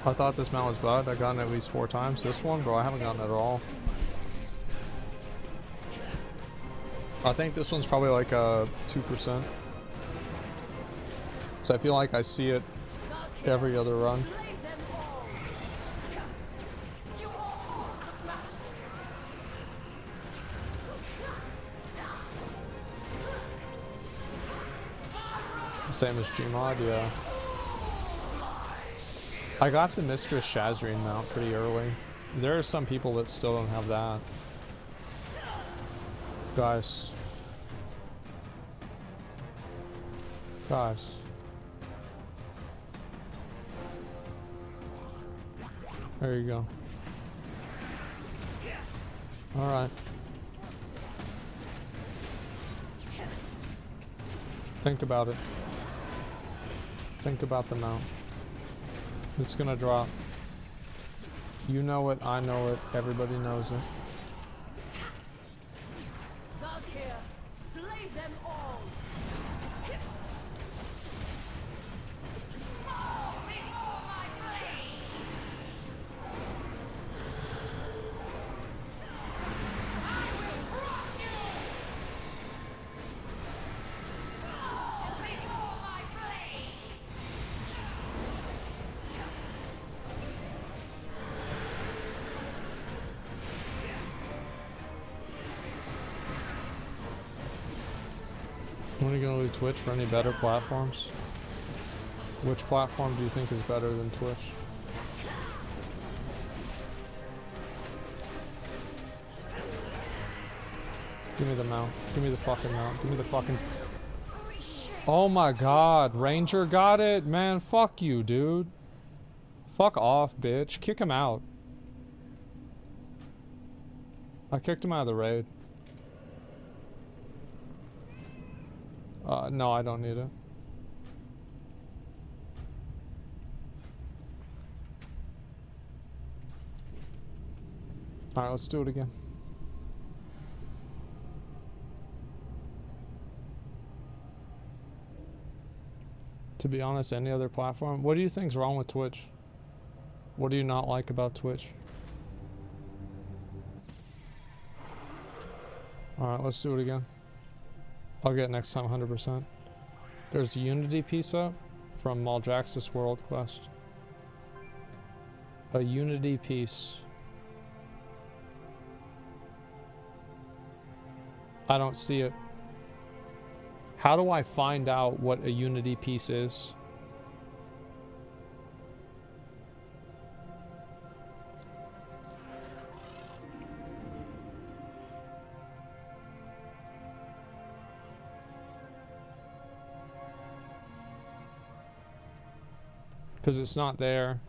[SPEAKER 1] I thought this mount was bad. I got it at least 4 times. This one, bro, I haven't gotten it at all. I think this one's probably like a 2%. So I feel like I see it every other run. Same as Gmod, yeah. I got the Mistress Shazreen mount pretty early. There are some people that still don't have that. Guys. Guys. There you go. Alright. Think about it. Think about the mount. It's gonna drop. You know it, I know it, everybody knows it.
[SPEAKER 8] Slay them all.
[SPEAKER 1] When are you gonna do Twitch for any better platforms? Which platform do you think is better than Twitch? Give me the mount. Give me the fucking mount. Give me the fucking... Oh my god, Ranger got it? Man, fuck you, dude. Fuck off, bitch. Kick him out. I kicked him out of the raid. No, I don't need it. Alright, let's do it again. To be honest, any other platform? What do you think's wrong with Twitch? What do you not like about Twitch? Alright, let's do it again. I'll get it next time 100%. There's a Unity piece up from Maljaxis World Quest. A Unity piece. I don't see it. How do I find out what a Unity piece is? Because it's not there.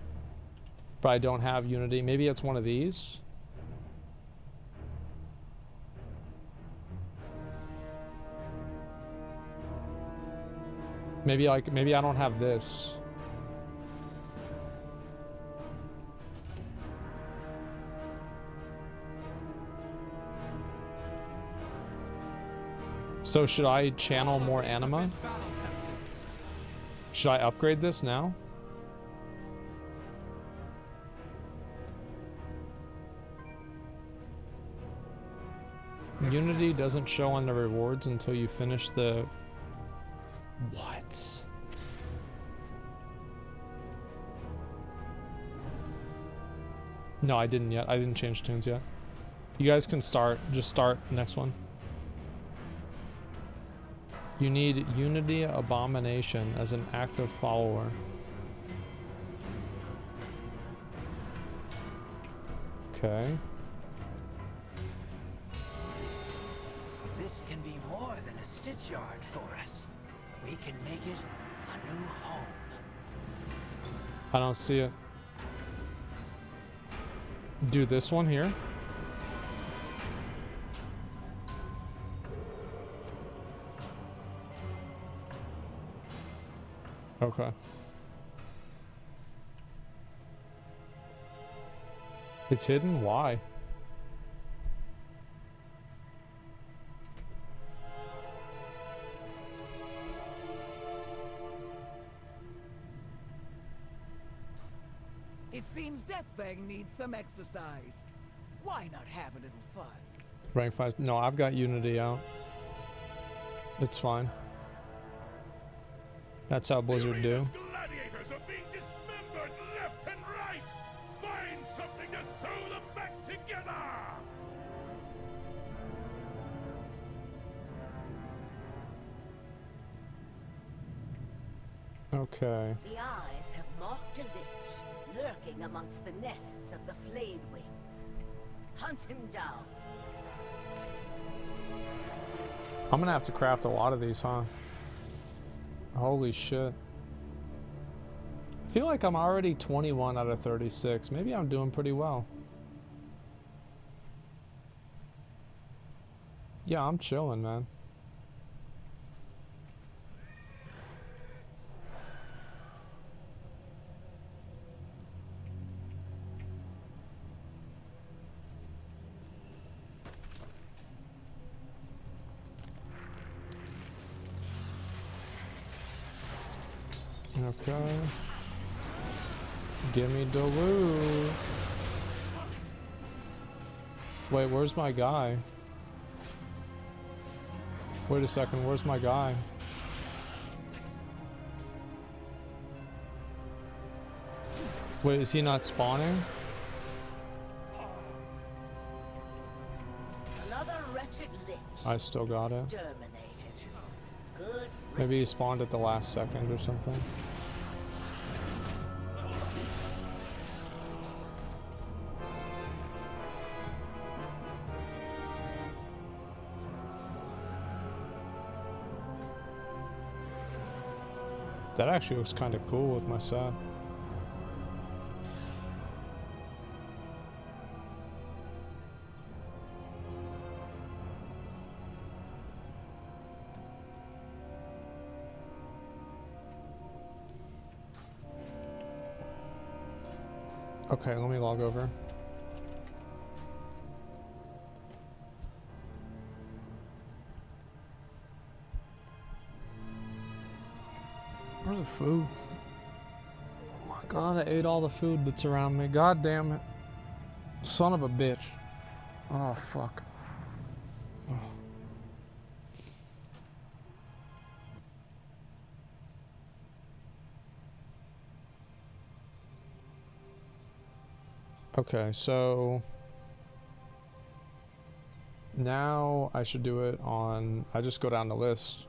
[SPEAKER 1] But I don't have Unity. Maybe it's one of these. Maybe I don't have this. So should I channel more anima? Should I upgrade this now? Unity doesn't show on the rewards until you finish the... What? No, I didn't yet. I didn't change tunes yet. You guys can start. Just start next one. You need Unity Abomination as an active follower. Okay.
[SPEAKER 4] This can be more than a stitch yard for us. We can make it a new home.
[SPEAKER 1] I don't see it. Do this one here. Okay. It's hidden? Why?
[SPEAKER 5] It seems Deathbang needs some exercise. Why not have a little fun?
[SPEAKER 1] Rank 5. No, I've got Unity out. It's fine. That's how Blizzard do.
[SPEAKER 9] Gladiators are being dismembered left and right. Find something to sew them back together.
[SPEAKER 1] Okay.
[SPEAKER 10] The eyes have marked a lich, lurking amongst the nests of the flayed wings. Hunt him down.
[SPEAKER 1] I'm gonna have to craft a lot of these, huh? Holy shit. I feel like I'm already 21 out of 36. Maybe I'm doing pretty well. Yeah, I'm chilling, man. Okay. Give me the loot. Wait, where's my guy? Wait a second, where's my guy? Wait, is he not spawning?
[SPEAKER 10] Another wretched lich.
[SPEAKER 1] I still got it.
[SPEAKER 10] Exterminated. Good.
[SPEAKER 1] Maybe he spawned at the last second or something. That actually looks kind of cool with my set. Okay, let me log over. Where's the food? Oh my god, I ate all the food that's around me. God damn it. Son of a bitch. Oh, fuck. Oh. Okay, so now I should do it on, I just go down the list.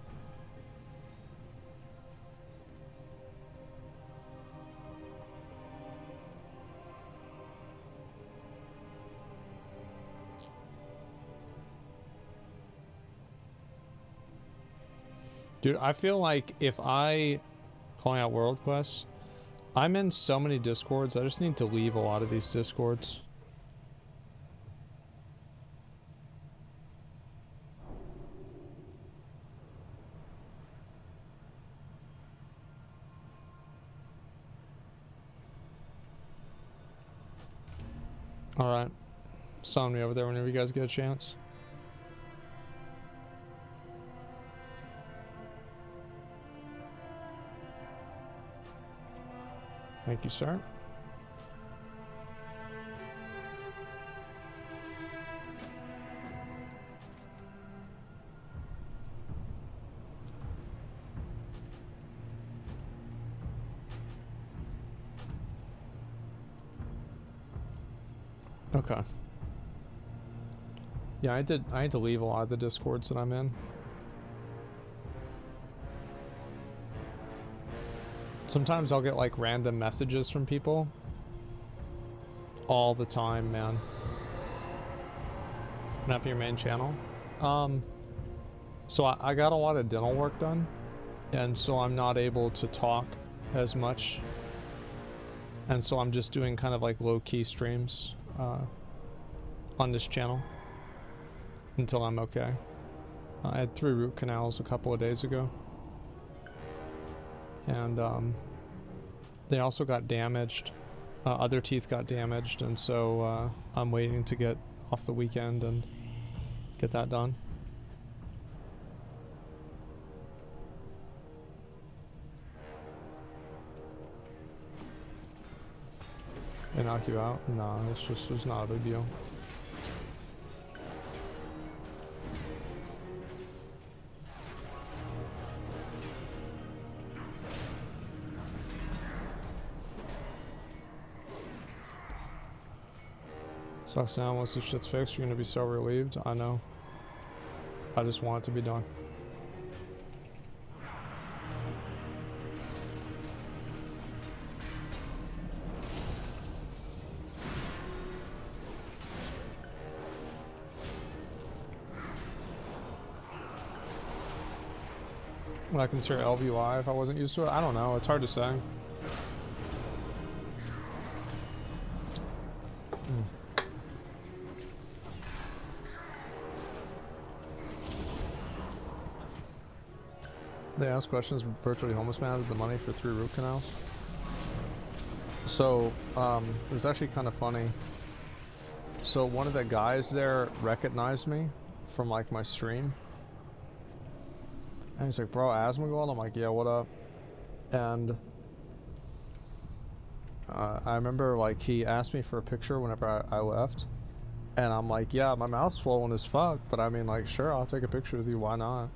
[SPEAKER 1] Dude, I feel like if I, calling out world quests, I'm in so many discords, I just need to leave a lot of these discords. Alright. Summon me over there whenever you guys get a chance. Thank you, sir. Okay. Yeah, I had to leave a lot of the discords that I'm in. Sometimes I'll get like random messages from people. All the time, man. Not your main channel. So I got a lot of dental work done, and so I'm not able to talk as much. And so I'm just doing kind of like low-key streams on this channel until I'm okay. I had 3 root canals a couple of days ago. And they also got damaged. Other teeth got damaged, and so I'm waiting to get off the weekend and get that done. They knock you out? No, it's not a big deal. Sucks now, once this shit's fixed, you're gonna be so relieved. I know. I just want it to be done. Would I consider LVY if I wasn't used to it? I don't know, it's hard to say. They ask questions, virtually homeless man had the money for 3 root canals. So, it was actually kind of funny. So one of the guys there recognized me from like my stream. And he's like, bro, Asmongold? I'm like, yeah, what up? And I remember like he asked me for a picture whenever I left. And I'm like, yeah, my mouth's swollen as fuck, but I mean, like, sure, I'll take a picture with you, why not?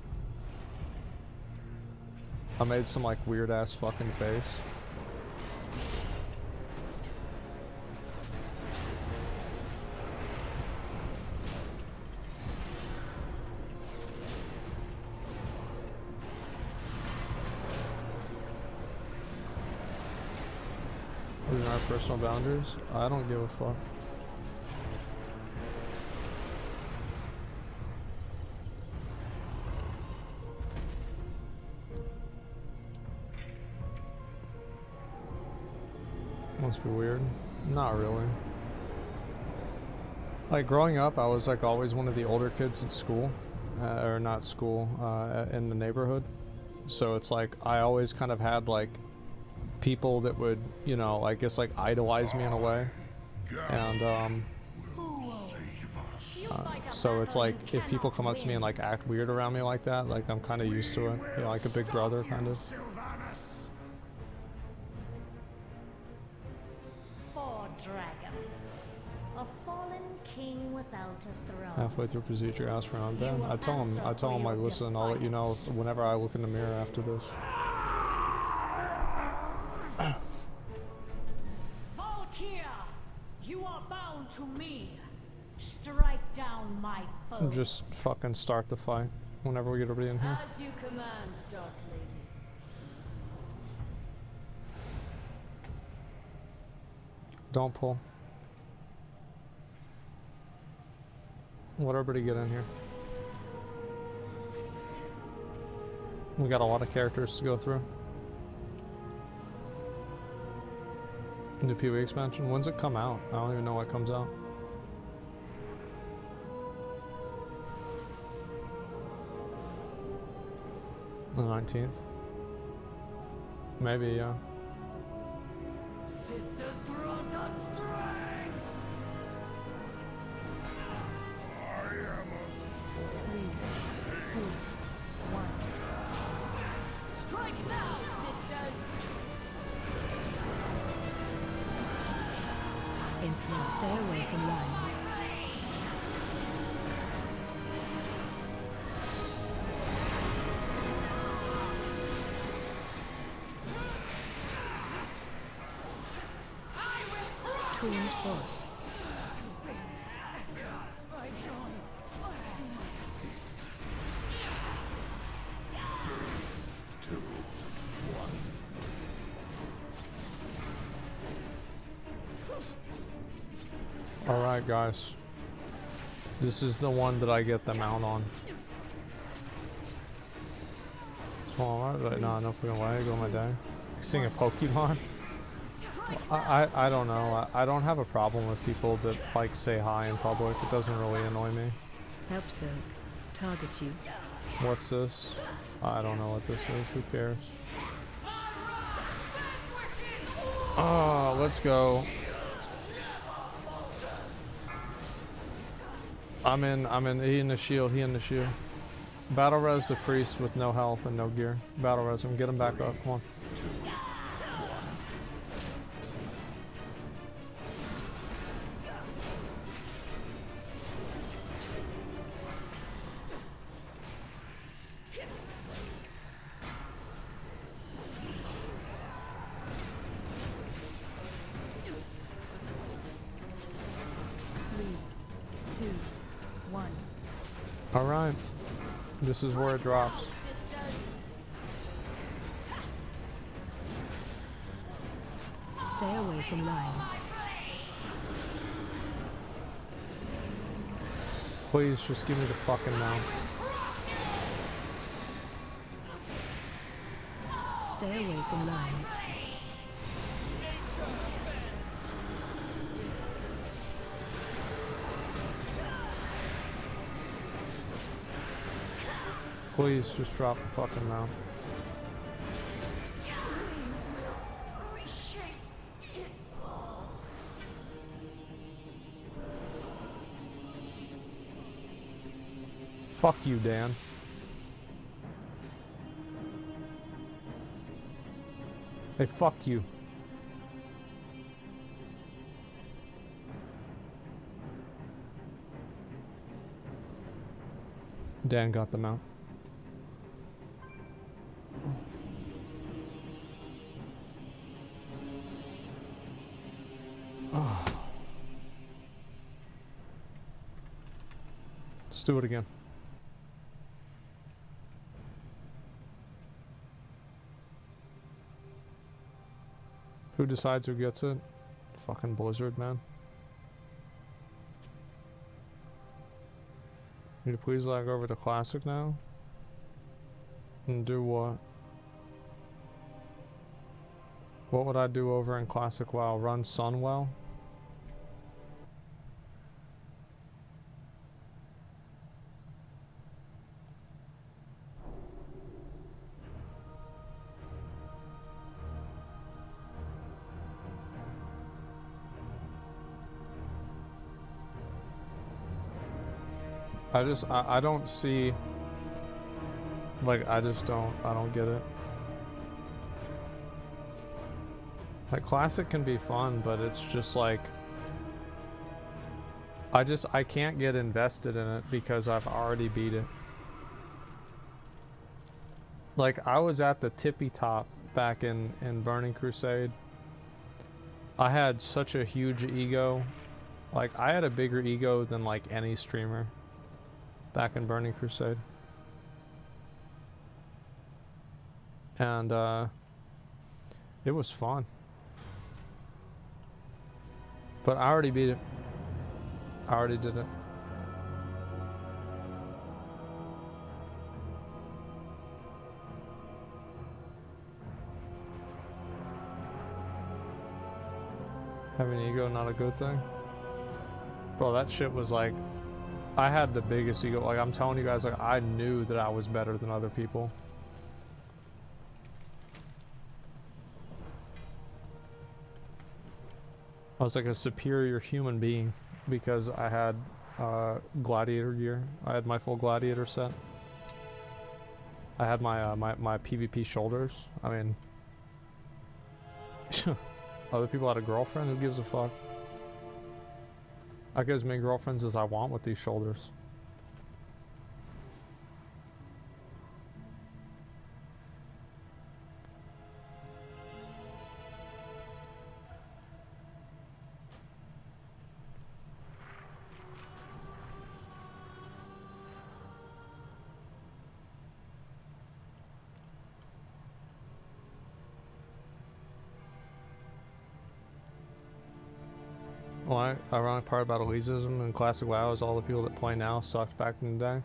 [SPEAKER 1] I made some like weird ass fucking face. These are our personal boundaries. I don't give a fuck. Must be weird. Not really. Like growing up, I was like always one of the older kids at school, or not school, in the neighborhood. So it's like I always kind of had like people that would, you know, I guess like idolize me in a way. And so it's like if people come up to me and like act weird around me like that, like I'm kind of used to it. You know, like a big brother kind of. Halfway through procedure, ask for an Ben. I tell him like, listen, I'll let you know whenever I look in the mirror after this.
[SPEAKER 10] Valkyria, you are bound to me. Strike down my foes.
[SPEAKER 1] Just fucking start the fight whenever we get everybody in here.
[SPEAKER 8] As you command, Dark Lady.
[SPEAKER 1] Don't pull. Let everybody get in here. We got a lot of characters to go through. New PvE expansion? When's it come out? I don't even know what comes out. The 19th? Maybe, yeah.
[SPEAKER 5] Sisters grant us strength!
[SPEAKER 9] I am a
[SPEAKER 8] 3, 2, 1.
[SPEAKER 10] Strike now, sisters!
[SPEAKER 8] Influence, stay away from lines. Torrent force.
[SPEAKER 1] Alright guys, this is the one that I get the mount on. So alright, no, no fucking way, go my day. Seeing a Pokemon? I don't know, I don't have a problem with people that like say hi in public, it doesn't really annoy me.
[SPEAKER 8] Help Soak. Target you.
[SPEAKER 1] What's this? I don't know what this is, who cares? Oh, let's go. He in the shield, Battle res the priest with no health and no gear. Battle res him, get him back up, come on. Alright, this is where it drops.
[SPEAKER 8] Stay away from lines.
[SPEAKER 1] Please, just give me the fucking mount.
[SPEAKER 8] Stay away from lines.
[SPEAKER 1] Please, just drop the fucking mount. Fuck you, Dan. Hey, fuck you. Dan got the mount. Oh. Let's do it again. Who decides who gets it? Fucking Blizzard, man. Can you please lag over to Classic now? And do what? What would I do over in Classic WoW? Run Sunwell? I don't see, like, I don't get it. Like, Classic can be fun, but it's just like, I can't get invested in it because I've already beat it. Like, I was at the tippy top back in Burning Crusade. I had such a huge ego. Like, I had a bigger ego than, like, any streamer back in Burning Crusade. And, it was fun. But I already beat it. I already did it. Having ego, not a good thing. Bro, that shit was like, I had the biggest ego. Like, I'm telling you guys, like, I knew that I was better than other people. I was like a superior human being because I had gladiator gear. I had my full gladiator set. I had my my PvP shoulders. I mean, other people had a girlfriend. Who gives a fuck? I get as many girlfriends as I want with these shoulders. Well, ironic part about elitism in classic WoW is all the people that play now sucked back in the day.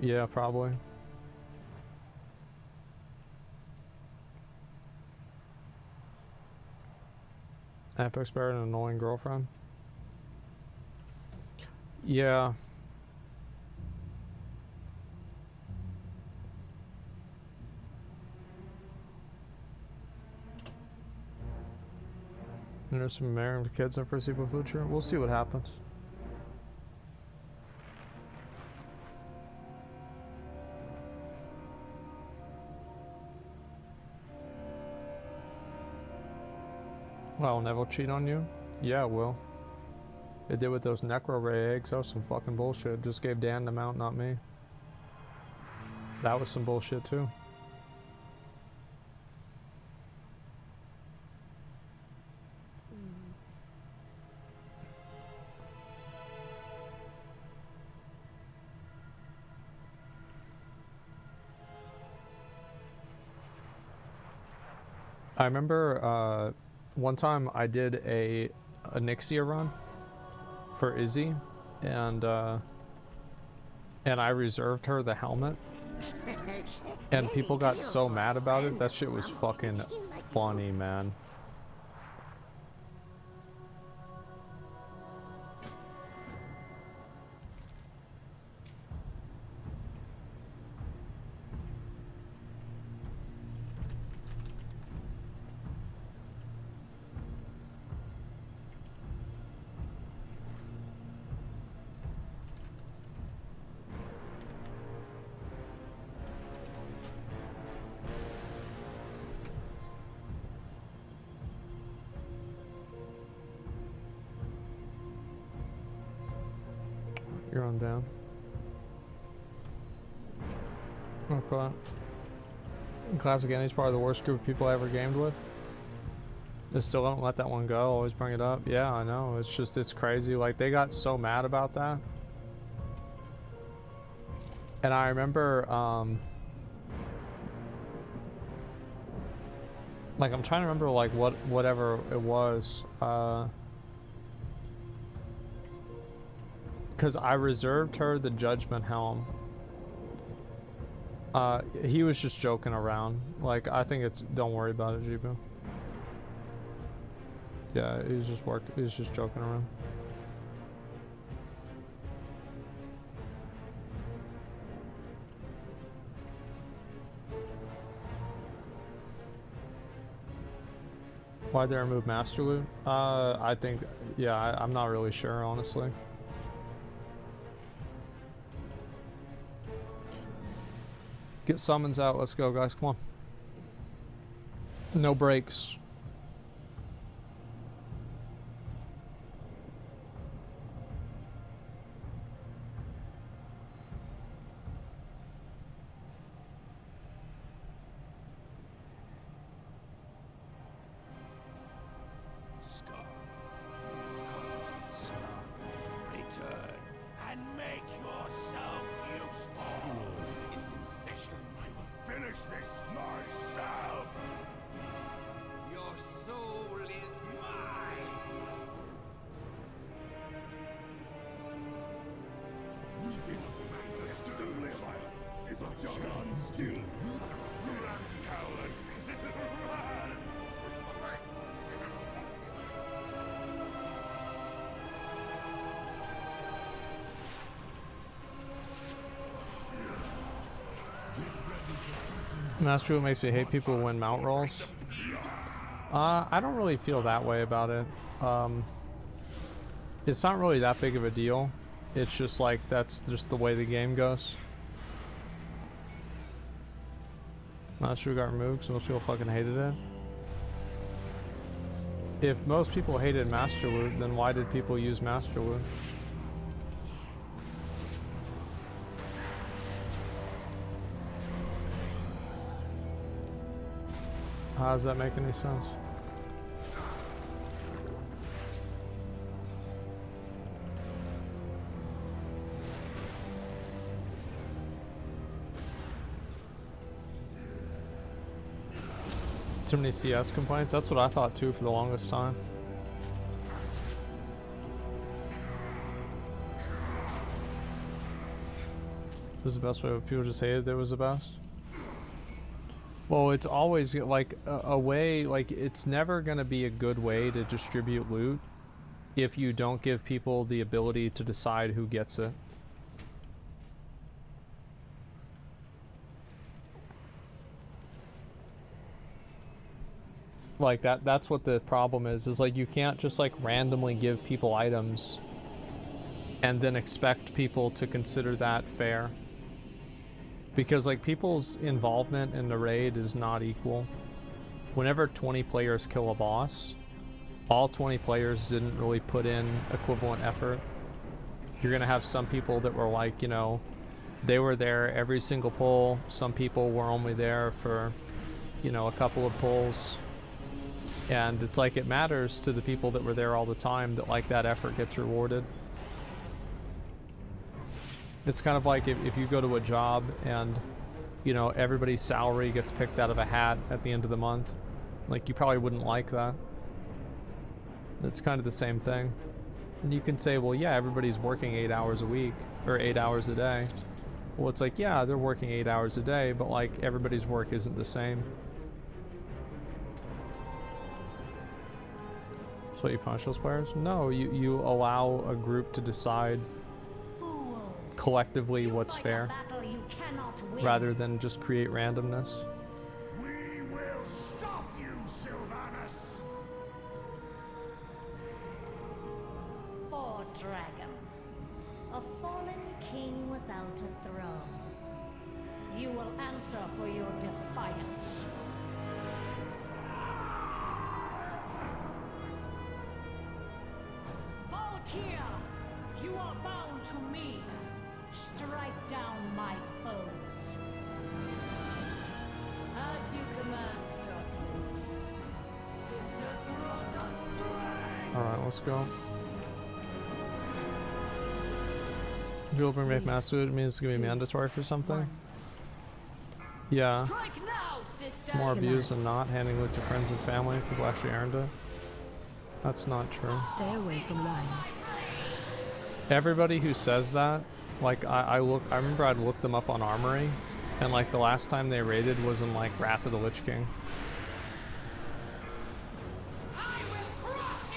[SPEAKER 1] Yeah, probably. Epic's better than an annoying girlfriend. Yeah. And there's some married kids in foreseeable future. We'll see what happens. Well, never cheat on you? Yeah, it will. It did with those Zackrawrr eggs. That was some fucking bullshit. Just gave Dan the mount, not me. That was some bullshit too. I remember one time I did a Nixia run for Izzy, and I reserved her the helmet, and people got so mad about it. That shit was fucking funny, man. You're on down. Okay. Classic Andy's probably the worst group of people I ever gamed with. They still don't let that one go. Always bring it up. Yeah, I know. It's just, it's crazy. Like, they got so mad about that. And I remember, like, I'm trying to remember, like, whatever it was. Because I reserved her the Judgment Helm. He was just joking around. Like, I think it's, don't worry about it, Jibu. Yeah, he was just joking around. Why'd they remove Master Loot? I think, yeah, I'm not really sure, honestly. Get summons out. Let's go, guys. Come on. No breaks.
[SPEAKER 2] Your
[SPEAKER 1] Master Who makes me hate people who win mount rolls. I don't really feel that way about it. It's not really that big of a deal. It's just like, that's just the way the game goes. Master Who got removed because most people fucking hated it. If most people hated Master Who, then why did people use Master Who? How does that make any sense? Too many CS complaints? That's what I thought too for the longest time. This is the best way. People just hated it was the best. Well, it's always like a way, like it's never going to be a good way to distribute loot if you don't give people the ability to decide who gets it. Like that's what the problem is like you can't just like randomly give people items and then expect people to consider that fair. Because like people's involvement in the raid is not equal. Whenever 20 players kill a boss, all 20 players didn't really put in equivalent effort. You're gonna have some people that were like, you know, they were there every single pull. Some people were only there for, you know, a couple of pulls. And it's like it matters to the people that were there all the time that like that effort gets rewarded. It's kind of like if you go to a job and, you know, everybody's salary gets picked out of a hat at the end of the month. Like, you probably wouldn't like that. It's kind of the same thing. And you can say, well, yeah, everybody's working 8 hours a week, or 8 hours a day. Well, it's like, yeah, they're working 8 hours a day, but like, everybody's work isn't the same. That's what you punish those players? No, you allow a group to decide collectively what's fair, rather than just create randomness.
[SPEAKER 9] We will stop you, Sylvanus!
[SPEAKER 10] For Dragon, a fallen king without a throne. You will answer for your defiance. Valkyria, you are bound to me. Strike down my foes. As you command, Doctor. Sisters grant us strength.
[SPEAKER 1] Alright, let's go. If you open make mass suit, it means it's gonna be mandatory for something. Yeah.
[SPEAKER 10] Strike now, sisters.
[SPEAKER 1] It's more abused than not. Handing loot to friends and family. People actually earned it. That's not true.
[SPEAKER 8] Stay away from lines.
[SPEAKER 1] Everybody who says that, like I remember I'd look them up on Armory, and like the last time they raided was in like Wrath of the Lich King.
[SPEAKER 10] I will crush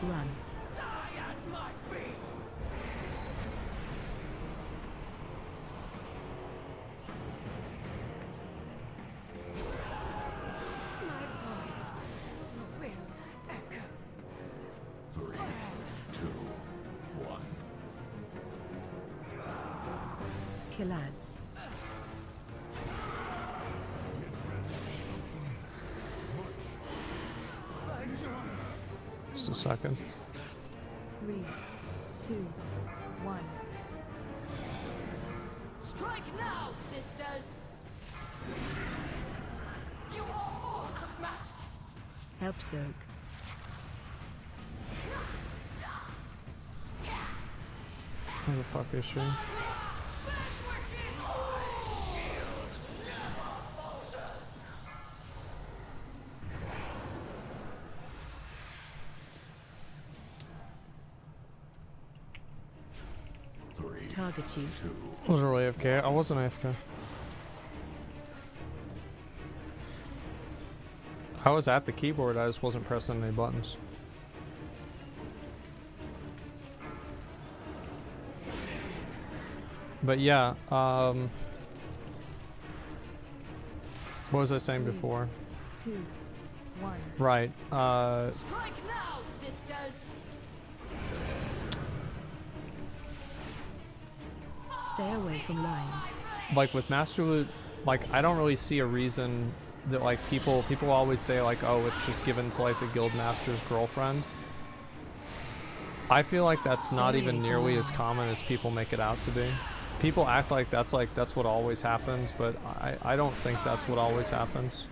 [SPEAKER 10] you.
[SPEAKER 8] Run.
[SPEAKER 10] Die at my feet.
[SPEAKER 8] Killads.
[SPEAKER 1] Just a second.
[SPEAKER 8] 3, 2, 1.
[SPEAKER 10] Strike now, sisters. You are all outmatched.
[SPEAKER 8] Help soak.
[SPEAKER 1] Where the fuck is she?
[SPEAKER 8] Target you.
[SPEAKER 1] Was it really AFK? I wasn't AFK. I was at the keyboard, I just wasn't pressing any buttons. But yeah, what was I saying before?
[SPEAKER 8] 2, 1.
[SPEAKER 1] Right.
[SPEAKER 10] Strike now, sisters!
[SPEAKER 8] Stay away from lines.
[SPEAKER 1] Like with Master Loot, like I don't really see a reason that like people always say like, oh, it's just given to like the guild master's girlfriend. I feel like that's not even nearly as common as people make it out to be. People act like that's what always happens, but I don't think that's what always happens.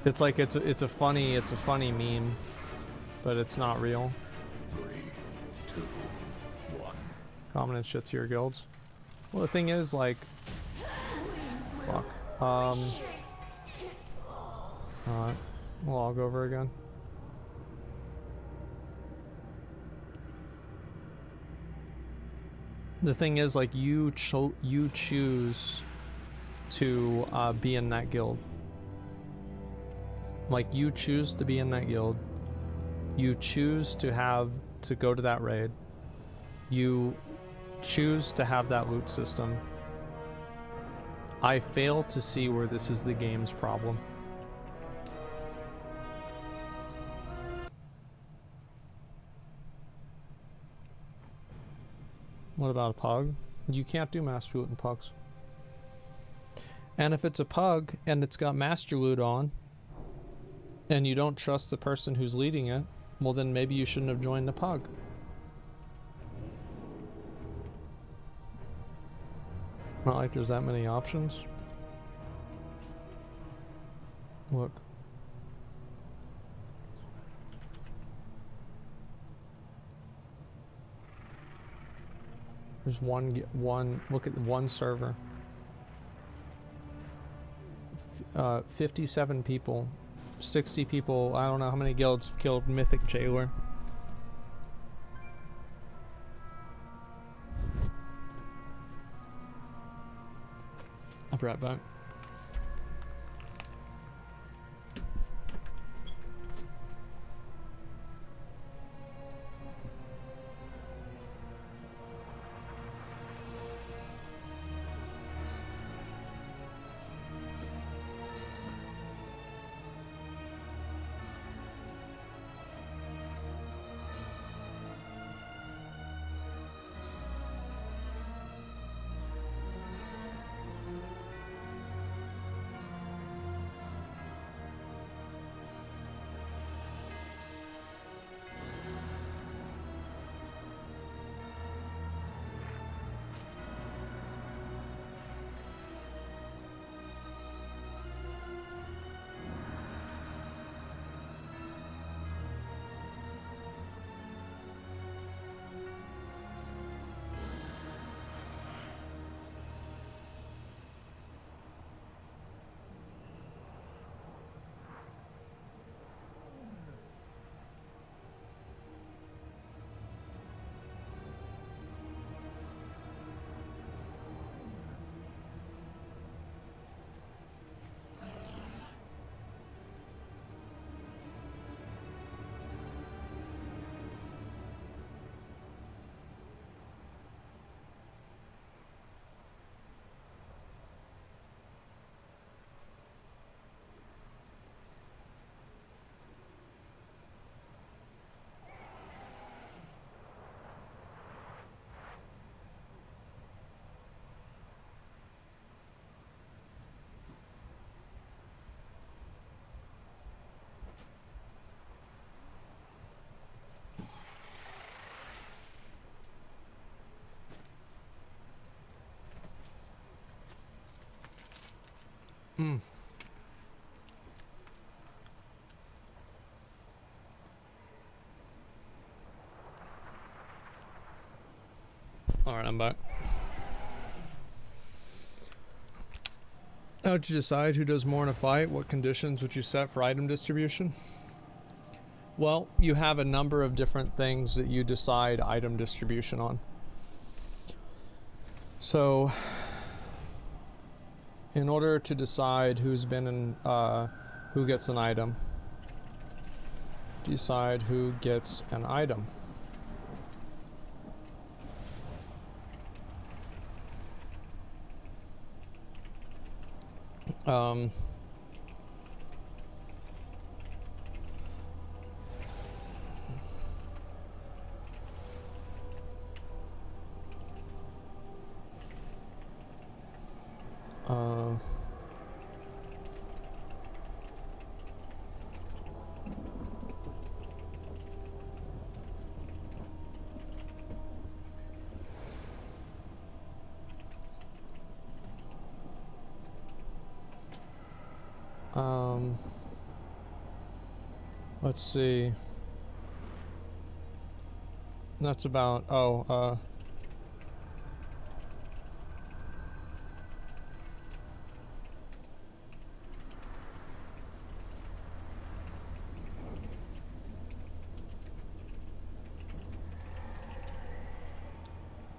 [SPEAKER 1] It's like it's a funny meme, but it's not real.
[SPEAKER 9] 3, 2, 1.
[SPEAKER 1] Common and shit to your guilds. Well, the thing is, like, fuck. Alright, we'll log over again. The thing is, like, you choose to be in that guild. Like, you choose to be in that guild. You choose to go to that raid. You choose to have that loot system. I fail to see where this is the game's problem. What about a pug? You can't do master loot in pugs. And if it's a pug and it's got master loot on, and you don't trust the person who's leading it, well then maybe you shouldn't have joined the pug. Not like there's that many options. Look. There's one, look at one server. 57 people. 60 people, I don't know how many guilds have killed Mythic Jailer. I'll be right back. Alright, I'm back. How would you decide who does more in a fight? What conditions would you set for item distribution? Well, you have a number of different things that you decide item distribution on. So, in order to decide who's been in, who gets an item, decide who gets an item. Let's see. That's about,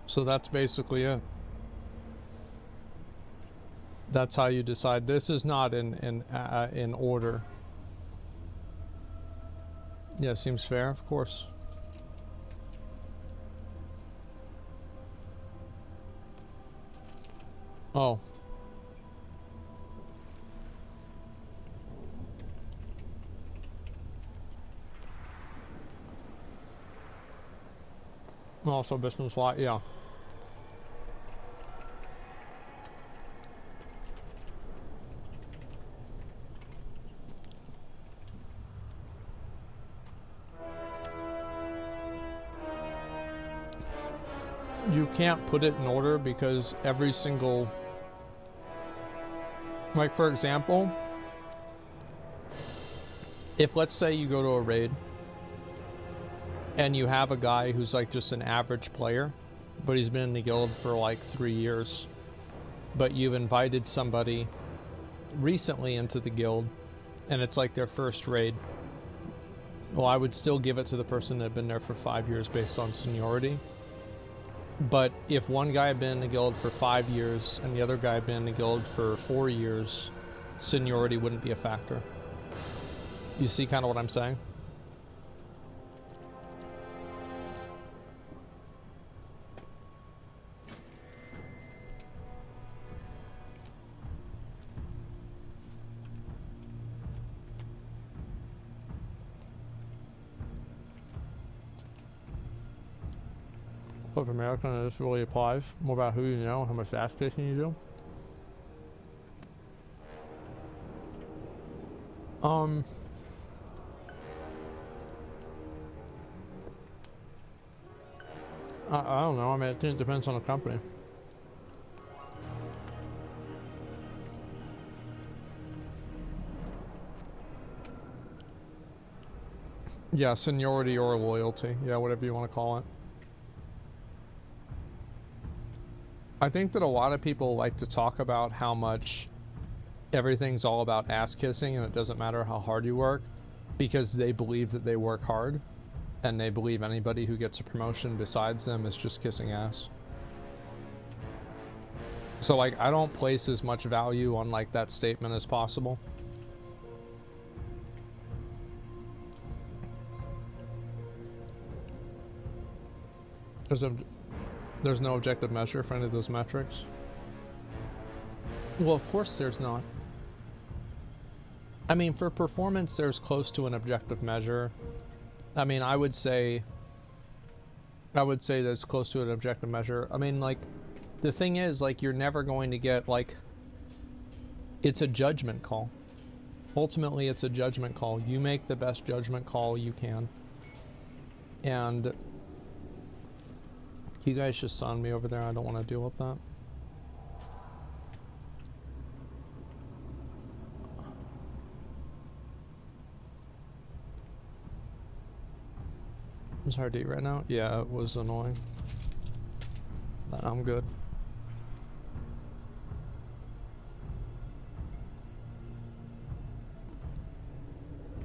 [SPEAKER 1] so that's basically it. That's how you decide. This is not in order. Yeah, seems fair, of course. Oh. Also business lot, yeah. You can't put it in order because every single, like for example, if let's say you go to a raid and you have a guy who's like just an average player, but he's been in the guild for like 3 years, but you've invited somebody recently into the guild and it's like their first raid, well, I would still give it to the person that had been there for 5 years based on seniority. But if one guy had been in the guild for 5 years and the other guy had been in the guild for 4 years, seniority wouldn't be a factor. You see kind of what I'm saying? Flip American, and this really applies. More about who you know, how much ass kissing you do. I don't know. I mean, I think it depends on the company. Yeah, seniority or loyalty. Yeah, whatever you want to call it. I think that a lot of people like to talk about how much everything's all about ass kissing and it doesn't matter how hard you work because they believe that they work hard and they believe anybody who gets a promotion besides them is just kissing ass. So like, I don't place as much value on like that statement as possible. There's no objective measure for any of those metrics. Well, of course there's not. I mean, for performance, there's close to an objective measure. I mean, I would say that's close to an objective measure. I mean, like, the thing is, like, you're never going to get, like, it's a judgment call. Ultimately, it's a judgment call. You make the best judgment call you can. And you guys just saw me over there. I don't want to deal with that. It's hard to eat right now. Yeah, it was annoying. But I'm good.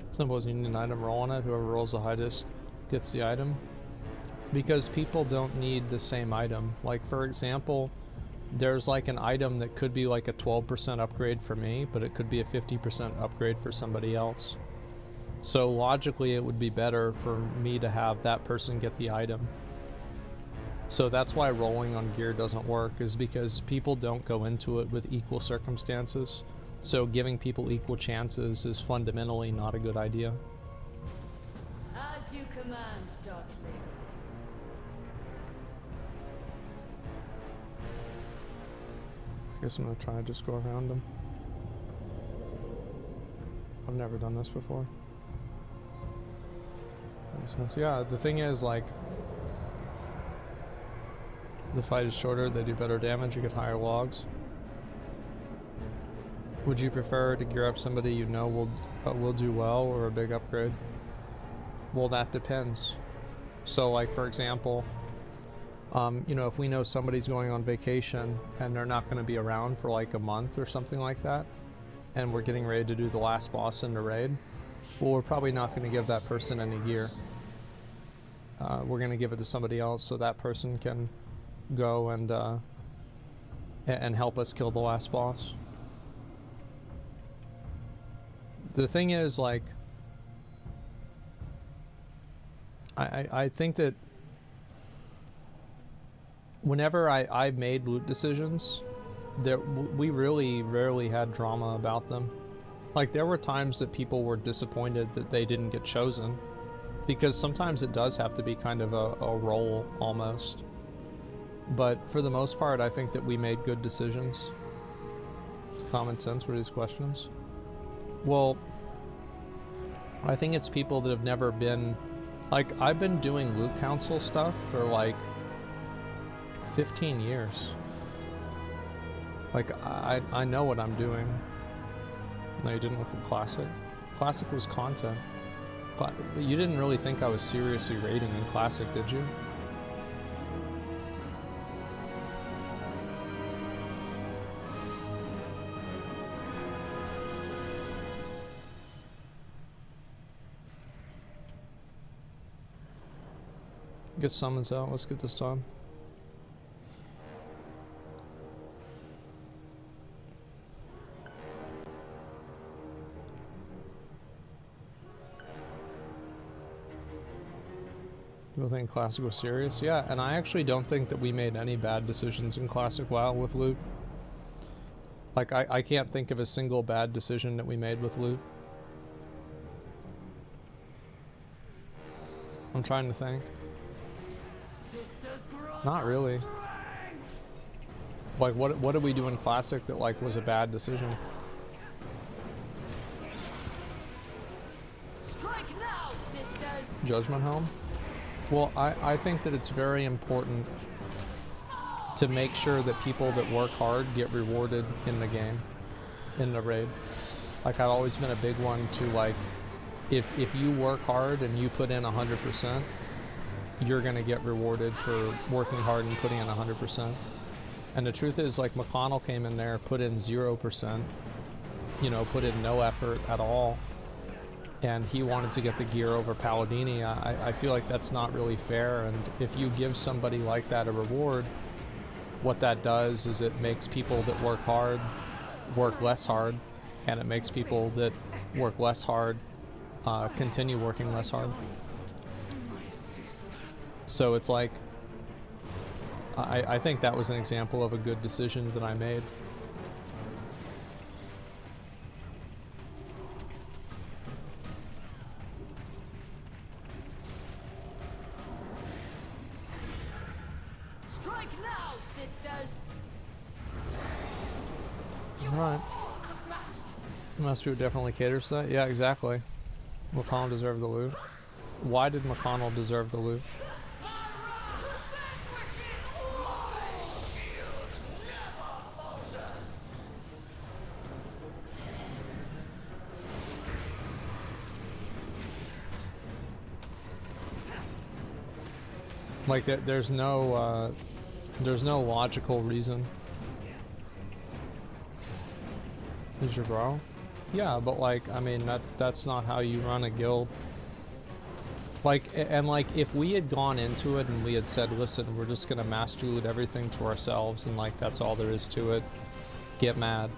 [SPEAKER 1] Simple as you need an item, roll on it. Whoever rolls the highest gets the item. Because people don't need the same item. Like, for example, there's like an item that could be like a 12% upgrade for me, but it could be a 50% upgrade for somebody else. So logically, it would be better for me to have that person get the item. So that's why rolling on gear doesn't work, is because people don't go into it with equal circumstances. So giving people equal chances is fundamentally not a good idea.
[SPEAKER 10] As you command, Dark Lady.
[SPEAKER 1] I guess I'm gonna try to just go around them. I've never done this before. Makes sense. Yeah, the thing is, like, the fight is shorter, they do better damage, you get higher logs. Would you prefer to gear up somebody you know will do well, or a big upgrade? Well, that depends. So, like, for example, you know, if we know somebody's going on vacation and they're not going to be around for like a month or something like that, and we're getting ready to do the last boss in the raid, well, we're probably not going to give that person any gear. We're going to give it to somebody else so that person can go and help us kill the last boss. The thing is, like, I think that whenever I made loot decisions, we really rarely had drama about them. Like, there were times that people were disappointed that they didn't get chosen, because sometimes it does have to be kind of a roll almost. But for the most part, I think that we made good decisions. Common sense were these questions. Well, I think it's people that have never been... Like, I've been doing loot council stuff for like 15 years. Like, I know what I'm doing. No, you didn't look at Classic. Classic was content. You didn't really think I was seriously raiding in Classic, did you? Get summons out, let's get this done. People think Classic was serious? Yeah, and I actually don't think that we made any bad decisions in Classic WoW with loot. Like, I can't think of a single bad decision that we made with loot. I'm trying to think. Not really. Like, what did we do in Classic that, like, was a bad decision?
[SPEAKER 10] Strike now, sisters.
[SPEAKER 1] Judgment Helm? Well, I think that it's very important to make sure that people that work hard get rewarded in the game, in the raid. Like, I've always been a big one to, like, if you work hard and you put in 100%, you're gonna get rewarded for working hard and putting in 100%. And the truth is, like, McConnell came in there, put in 0%, you know, put in no effort at all, and he wanted to get the gear over Palladini. I feel like that's not really fair, and if you give somebody like that a reward, what that does is it makes people that work hard work less hard, and it makes people that work less hard continue working less hard. So it's like, I think that was an example of a good decision that I made.
[SPEAKER 10] Strike now, sisters.
[SPEAKER 1] Alright. Master definitely caters to that. Yeah, exactly. McConnell deserved the loot. Why did McConnell deserve the loot? Like, there's no logical reason. Is your bro? Yeah, but, like, I mean, that's not how you run a guild. Like, and like, if we had gone into it and we had said, listen, we're just gonna master loot everything to ourselves, and like, that's all there is to it, get mad.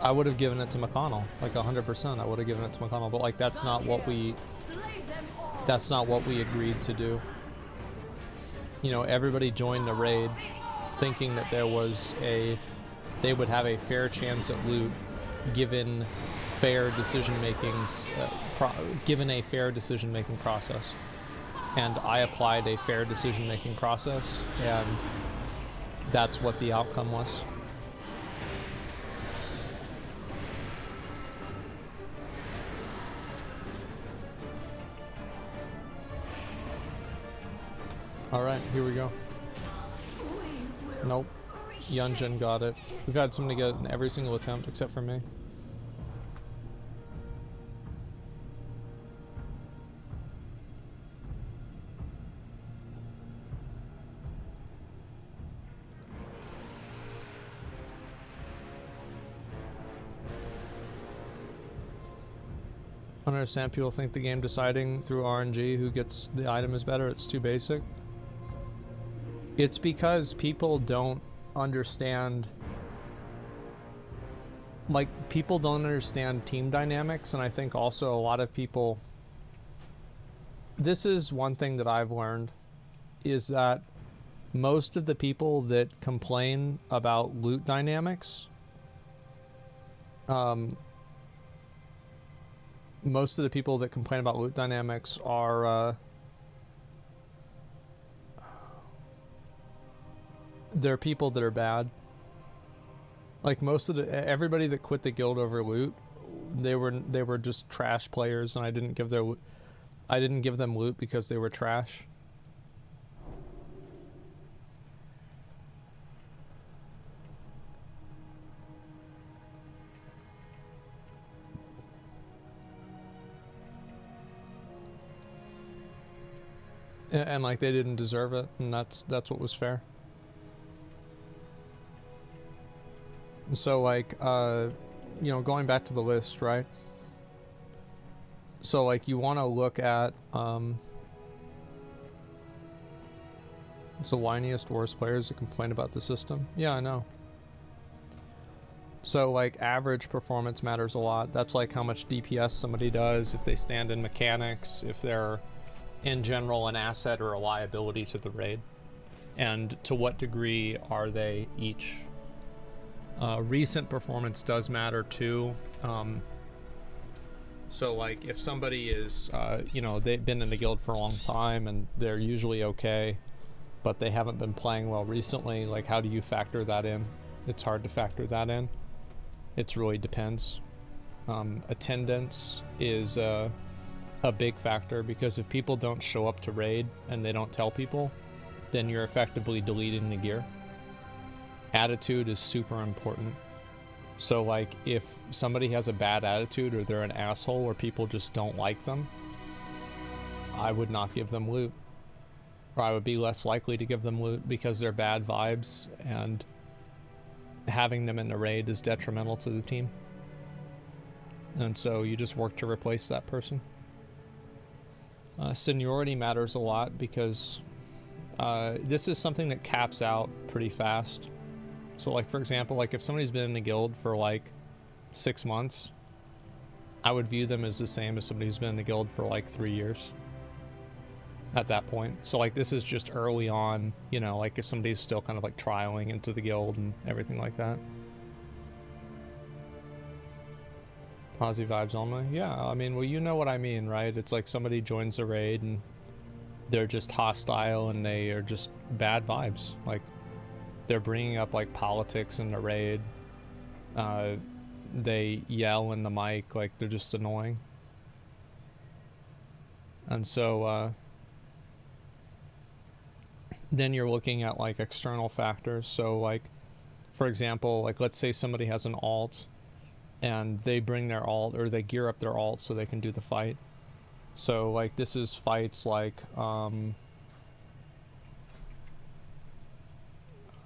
[SPEAKER 1] I would have given it to McConnell, like 100%. I would have given it to McConnell, but like that's not what we agreed to do. You know, everybody joined the raid thinking that they would have a fair chance at loot given fair decision makings, given a fair decision making process. And I applied a fair decision making process, and that's what the outcome was. Alright, here we go. Nope. Yunjin got it. We've had somebody get it in every single attempt except for me. I don't understand, people think the game deciding through RNG who gets the item is better, it's too basic. It's because people don't understand, like, people don't understand team dynamics, and I think also a lot of people, this is one thing that I've learned, is that most of the people that complain about loot dynamics, most of the people that complain about loot dynamics are, they're people that are bad. Like most of everybody that quit the guild over loot, they were just trash players, and I didn't give them loot because they were trash. And like they didn't deserve it, and that's what was fair. So like, you know, going back to the list, right? So like you want to look at, it's the whiniest, worst players that complain about the system. Yeah, I know. So like average performance matters a lot. That's like how much DPS somebody does, if they stand in mechanics, if they're in general an asset or a liability to the raid, and to what degree are they each. Recent performance does matter too. So like if somebody is, you know, they've been in the guild for a long time and they're usually okay, but they haven't been playing well recently, like how do you factor that in? It's hard to factor that in. It really depends. Attendance is a big factor, because if people don't show up to raid and they don't tell people, then you're effectively deleting the gear. Attitude is super important. So like if somebody has a bad attitude or they're an asshole or people just don't like them, I would not give them loot. Or I would be less likely to give them loot because they're bad vibes, and having them in the raid is detrimental to the team. And so you just work to replace that person. Seniority matters a lot, because this is something that caps out pretty fast. So like for example, like if somebody's been in the guild for like 6 months, I would view them as the same as somebody who's been in the guild for like 3 years at that point. So like this is just early on, you know, like if somebody's still kind of like trialing into the guild and everything like that. Positive vibes only? Yeah, I mean, well, you know what I mean, right? It's like somebody joins a raid and they're just hostile and they are just bad vibes. Like they're bringing up like politics in the raid. They yell in the mic, like they're just annoying. And so then you're looking at like external factors. So like, for example, like let's say somebody has an alt and they bring their alt, or they gear up their alt so they can do the fight. So like this is fights like I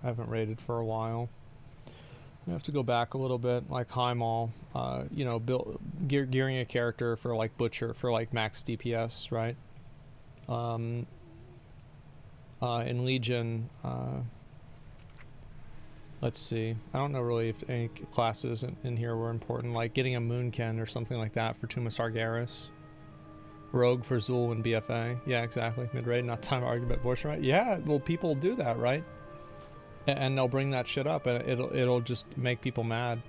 [SPEAKER 1] haven't raided for a while. I have to go back a little bit, like Heimal, you know, gearing a character for like Butcher for like max DPS, right? In Legion, Let's see. I don't know really if any classes in here were important, like getting a Moonken or something like that for Tuma Sargeras. Rogue for Zul and BFA. Yeah, exactly. Mid-raid, not time to argue about voice right. Yeah, well, people do that, right? And they'll bring that shit up, and it'll just make people mad.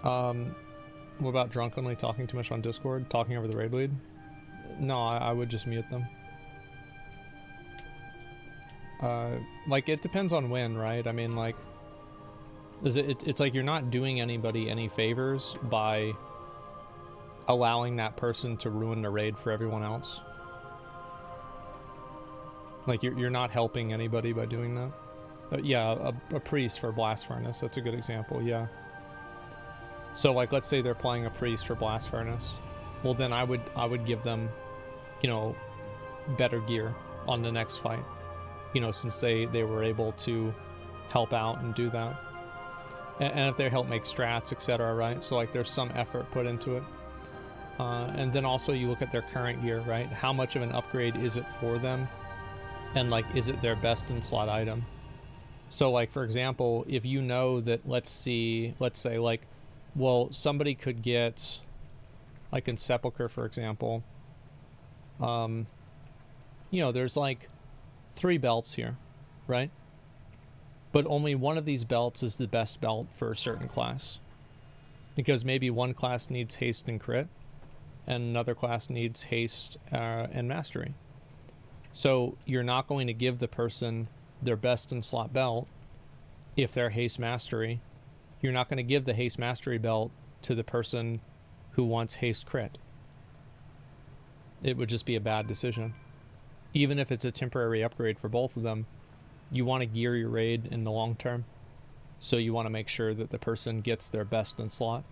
[SPEAKER 1] What about drunkenly talking too much on Discord, talking over the raid lead? No, I would just mute them. Like, it depends on when, right? I mean, like, it's like you're not doing anybody any favors by allowing that person to ruin the raid for everyone else. Like, you're not helping anybody by doing that. Yeah, a priest for Blast Furnace, that's a good example, yeah. So, like, let's say they're playing a priest for Blast Furnace. Well, then I would give them, you know, better gear on the next fight. You know, since they were able to help out and do that. And if they help make strats, etc., right? So, like, there's some effort put into it. And then also you look at their current gear, right? How much of an upgrade is it for them? And, like, is it their best in slot item? So, like, for example, if you know that, let's say, like, well, somebody could get, like in Sepulchre, for example, you know, there's like 3 belts here, right? But only one of these belts is the best belt for a certain class. Because maybe one class needs haste and crit, and another class needs haste and mastery. So you're not going to give the person their best in slot belt if they're haste mastery. You're not going to give the haste mastery belt to the person who wants haste crit. It would just be a bad decision. Even if it's a temporary upgrade for both of them, you want to gear your raid in the long term. So you want to make sure that the person gets their best in slot.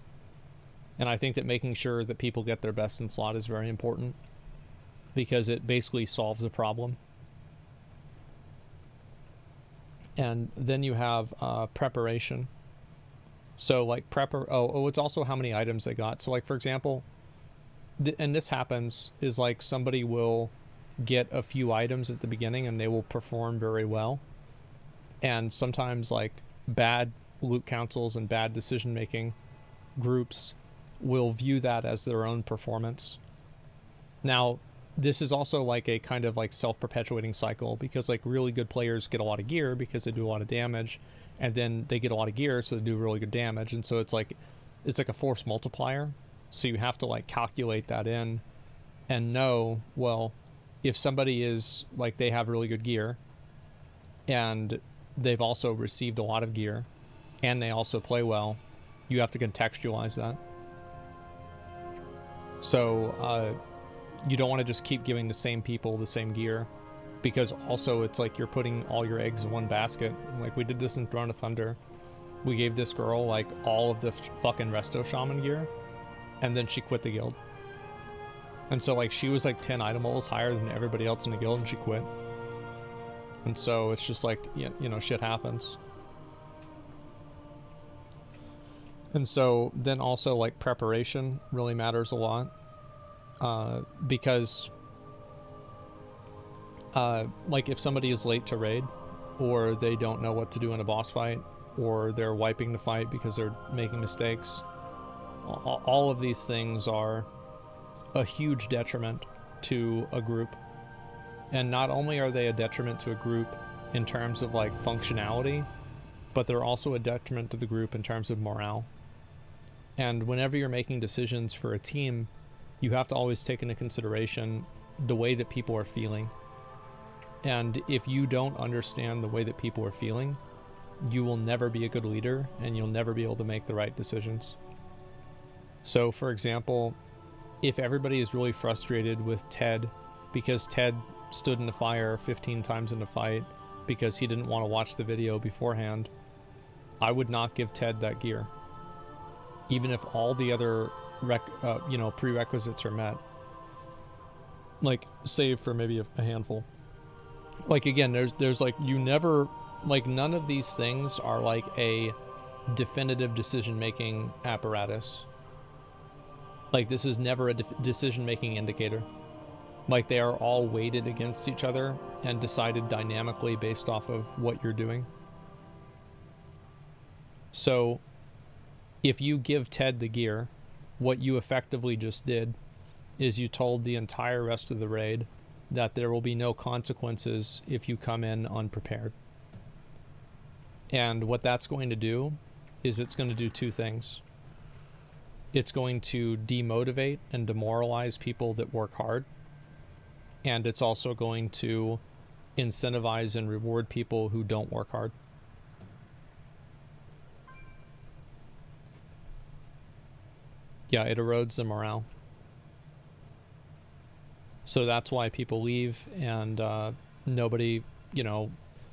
[SPEAKER 1] And I think that making sure that people get their best in slot is very important, because it basically solves the problem. And then you have preparation. So, like, it's also how many items they got. So, like, for example, and this happens, is like somebody will get a few items at the beginning and they will perform very well. And sometimes, like, bad loot councils and bad decision-making groups will view that as their own performance. Now, this is also like a kind of like self-perpetuating cycle, because like really good players get a lot of gear because they do a lot of damage, and then they get a lot of gear so they do really good damage, and so it's like a force multiplier. So you have to like calculate that in and know, well, if somebody is like, they have really good gear and they've also received a lot of gear and they also play well, you have to contextualize that. So you don't want to just keep giving the same people the same gear, because also it's like you're putting all your eggs in one basket. Like, we did this in Throne of Thunder. We gave this girl like all of the fucking Resto Shaman gear, and then she quit the guild. And so like she was like 10 item levels higher than everybody else in the guild, and she quit. And so it's just like, you know, shit happens. And so then also like preparation really matters a lot, because like if somebody is late to raid, or they don't know what to do in a boss fight, or they're wiping the fight because they're making mistakes, all of these things are a huge detriment to a group. And not only are they a detriment to a group in terms of like functionality, but they're also a detriment to the group in terms of morale. And whenever you're making decisions for a team, you have to always take into consideration the way that people are feeling. And if you don't understand the way that people are feeling, you will never be a good leader, and you'll never be able to make the right decisions. So, for example, if everybody is really frustrated with Ted because Ted stood in the fire 15 times in the fight because he didn't want to watch the video beforehand, I would not give Ted that gear, even if all the other prerequisites are met. Like, save for maybe a handful. Like, again, there's like, you never, like, none of these things are like a definitive decision-making apparatus. Like, this is never a decision-making indicator. Like, they are all weighted against each other and decided dynamically based off of what you're doing. So if you give Ted the gear, what you effectively just did is you told the entire rest of the raid that there will be no consequences if you come in unprepared. And what that's going to do is it's going to do two things. It's going to demotivate and demoralize people that work hard. And it's also going to incentivize and reward people who don't work hard. Yeah, it erodes the morale. So that's why people leave, and nobody, you know,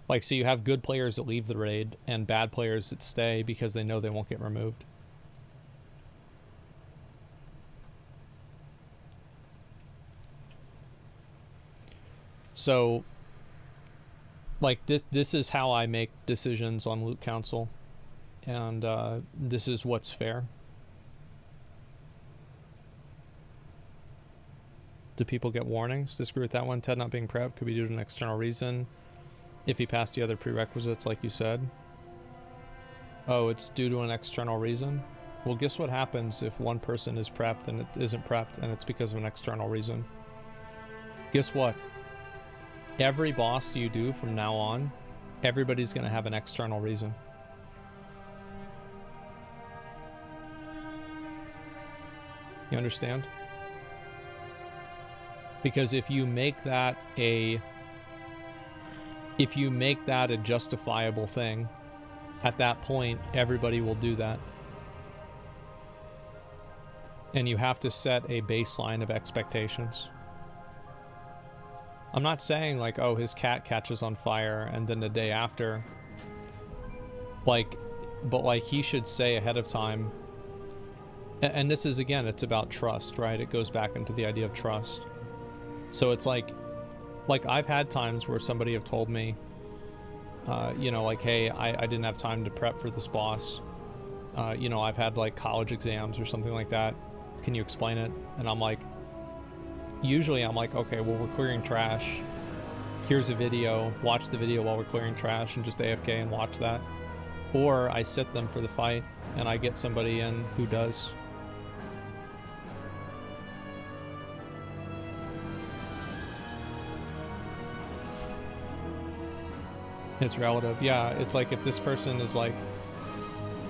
[SPEAKER 1] like, so you have good players that leave the raid and bad players that stay because they know they won't get removed. So, like, this is how I make decisions on Loot Council, and this is what's fair. Do people get warnings? Disagree with that one. Ted not being prepped could be due to an external reason. If he passed the other prerequisites, like you said. Oh, it's due to an external reason? Well, guess what happens if one person is prepped and it isn't prepped, and it's because of an external reason? Guess what? Every boss you do from now on, everybody's going to have an external reason. You understand? Because if you make that a justifiable thing, at that point everybody will do that. And you have to set a baseline of expectations. I'm not saying like, oh, his cat catches on fire and then the day after, like, but like he should say ahead of time. And this is, again, it's about trust, right? It goes back into the idea of trust. So it's like I've had times where somebody have told me, you know, like, hey, I didn't have time to prep for this boss. You know, I've had like college exams or something like that. Can you explain it? And I'm like, usually I'm like, okay, well, we're clearing trash. Here's a video. Watch the video while we're clearing trash and just AFK and watch that. Or I sit them for the fight and I get somebody in who does. It's relative. Yeah, it's like if this person is like,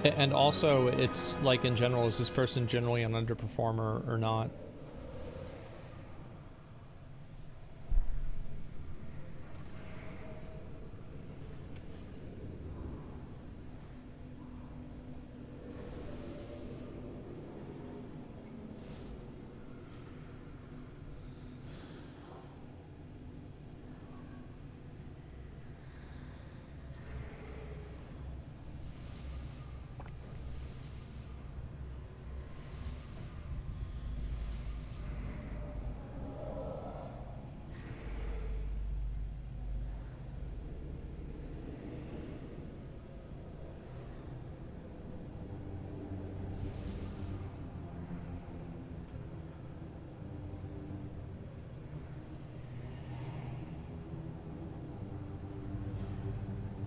[SPEAKER 1] and also it's like in general, is this person generally an underperformer or not?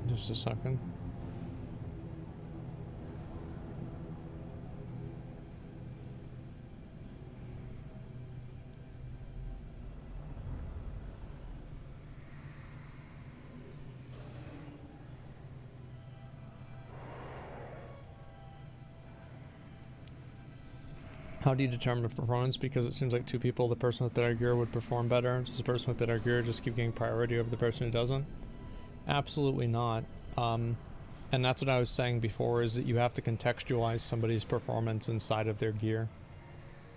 [SPEAKER 1] Just a second. How do you determine performance? Because it seems like two people, the person with better gear would perform better. Does the person with better gear just keep getting priority over the person who doesn't? Absolutely not. And that's what I was saying before, is that you have to contextualize somebody's performance inside of their gear.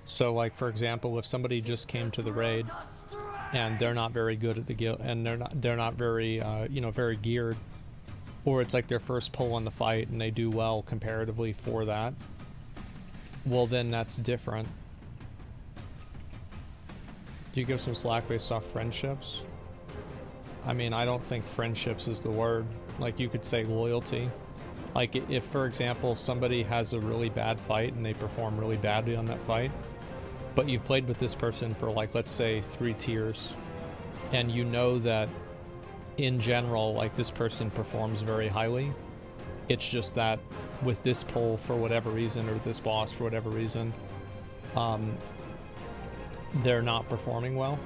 [SPEAKER 1] So like, for example, if somebody just came to the raid and they're not very good at the guild, and they're not very you know, very geared, or it's like their first pull on the fight and they do well comparatively for that, well, then that's different. Do you give some slack based off friendships? I mean, I don't think friendships is the word. Like, you could say loyalty. Like, if, for example, somebody has a really bad fight and they perform really badly on that fight, but you've played with this person for, like, let's say 3 tiers, and you know that, in general, like, this person performs very highly. It's just that with this pull for whatever reason, or this boss for whatever reason, they're not performing well.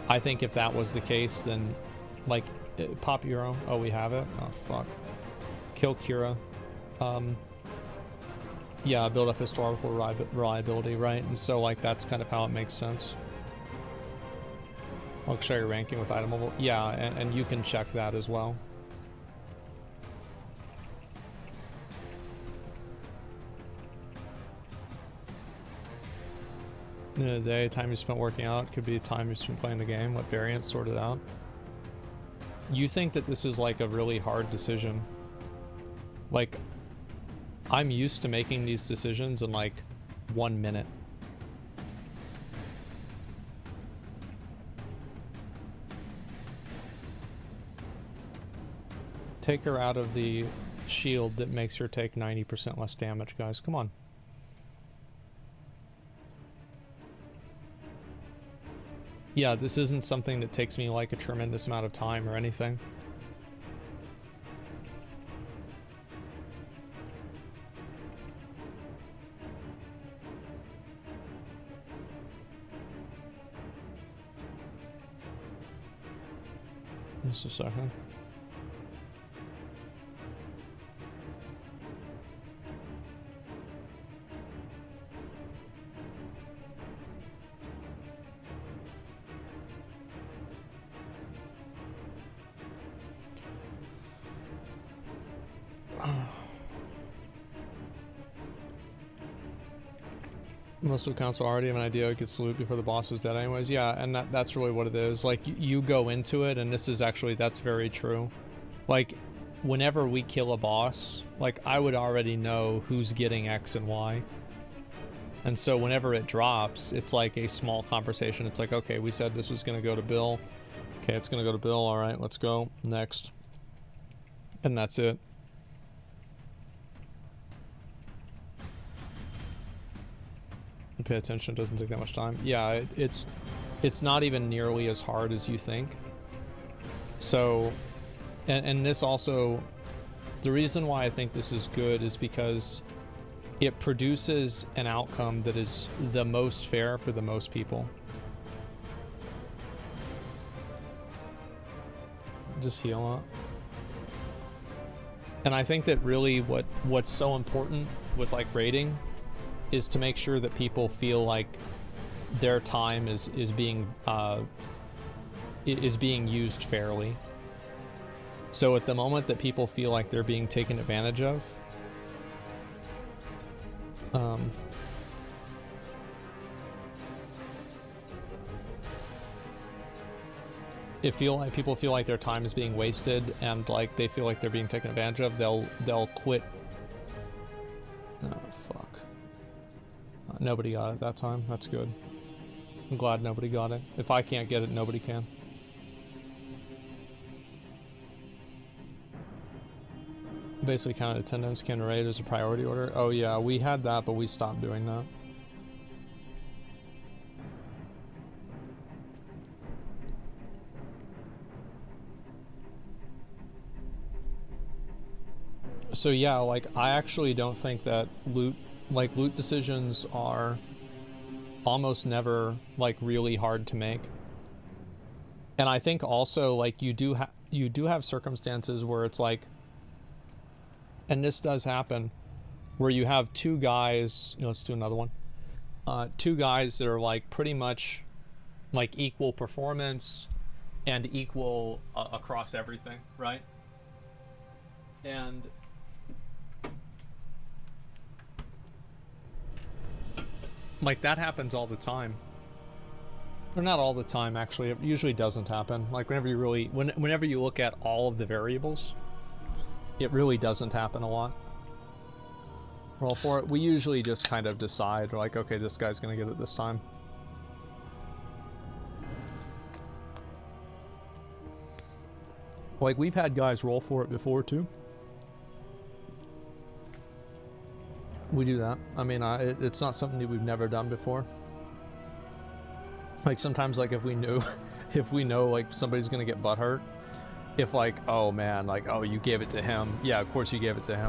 [SPEAKER 1] I think if that was the case, then like pop Euro. Oh, we have it. Oh fuck. Kill Kira. Yeah, build up historical reliability, right? And so like that's kind of how it makes sense. I'll show your ranking with item level. Yeah, and you can check that as well. In a day, time you spent working out could be time you spent playing the game. What variants sorted out? You think that this is like a really hard decision? Like, I'm used to making these decisions in like 1 minute. Take her out of the shield that makes her take 90% less damage, guys. Come on. Yeah, this isn't something that takes me like a tremendous amount of time or anything. Just a second. Most of the council already have an idea it gets loot before the boss is dead anyways. Yeah, and that's really what it is. Like, you go into it, and this is actually, that's very true. Like, whenever we kill a boss, like, I would already know who's getting X and Y. And so whenever it drops, it's like a small conversation. It's like, okay, we said this was going to go to Bill. Okay, it's going to go to Bill. All right, let's go. Next. And that's it. Pay attention, it doesn't take that much time. Yeah, it's not even nearly as hard as you think. So, and this also, the reason why I think this is good is because it produces an outcome that is the most fair for the most people. Just heal up. And I think that really what's so important with like raiding is to make sure that people feel like their time is being used fairly. So at the moment that people feel like they're being taken advantage of, if people feel like their time is being wasted and like they feel like they're being taken advantage of, they'll quit. Oh fuck. Nobody got it that time. That's good. I'm glad nobody got it. If I can't get it, nobody can. Basically counted attendance, can raid as a priority order. Oh yeah, we had that, but we stopped doing that. So yeah, like, I actually don't think that loot decisions are almost never like really hard to make. And I think also like you do have circumstances where it's like, and this does happen, where you have two guys, let's do another one. Two guys that are like pretty much like equal performance and equal across everything, right? And like that happens all the time. Or not all the time, actually. It usually doesn't happen. Like whenever you look at all of the variables, it really doesn't happen a lot. Roll for it. We usually just kind of decide, like, okay, this guy's gonna get it this time. Like, we've had guys roll for it before, too. We do that. I mean, it's not something that we've never done before. Like, sometimes, like, if we know, like, somebody's gonna get butthurt, if, like, oh, man, like, oh, you gave it to him. Yeah, of course you gave it to him.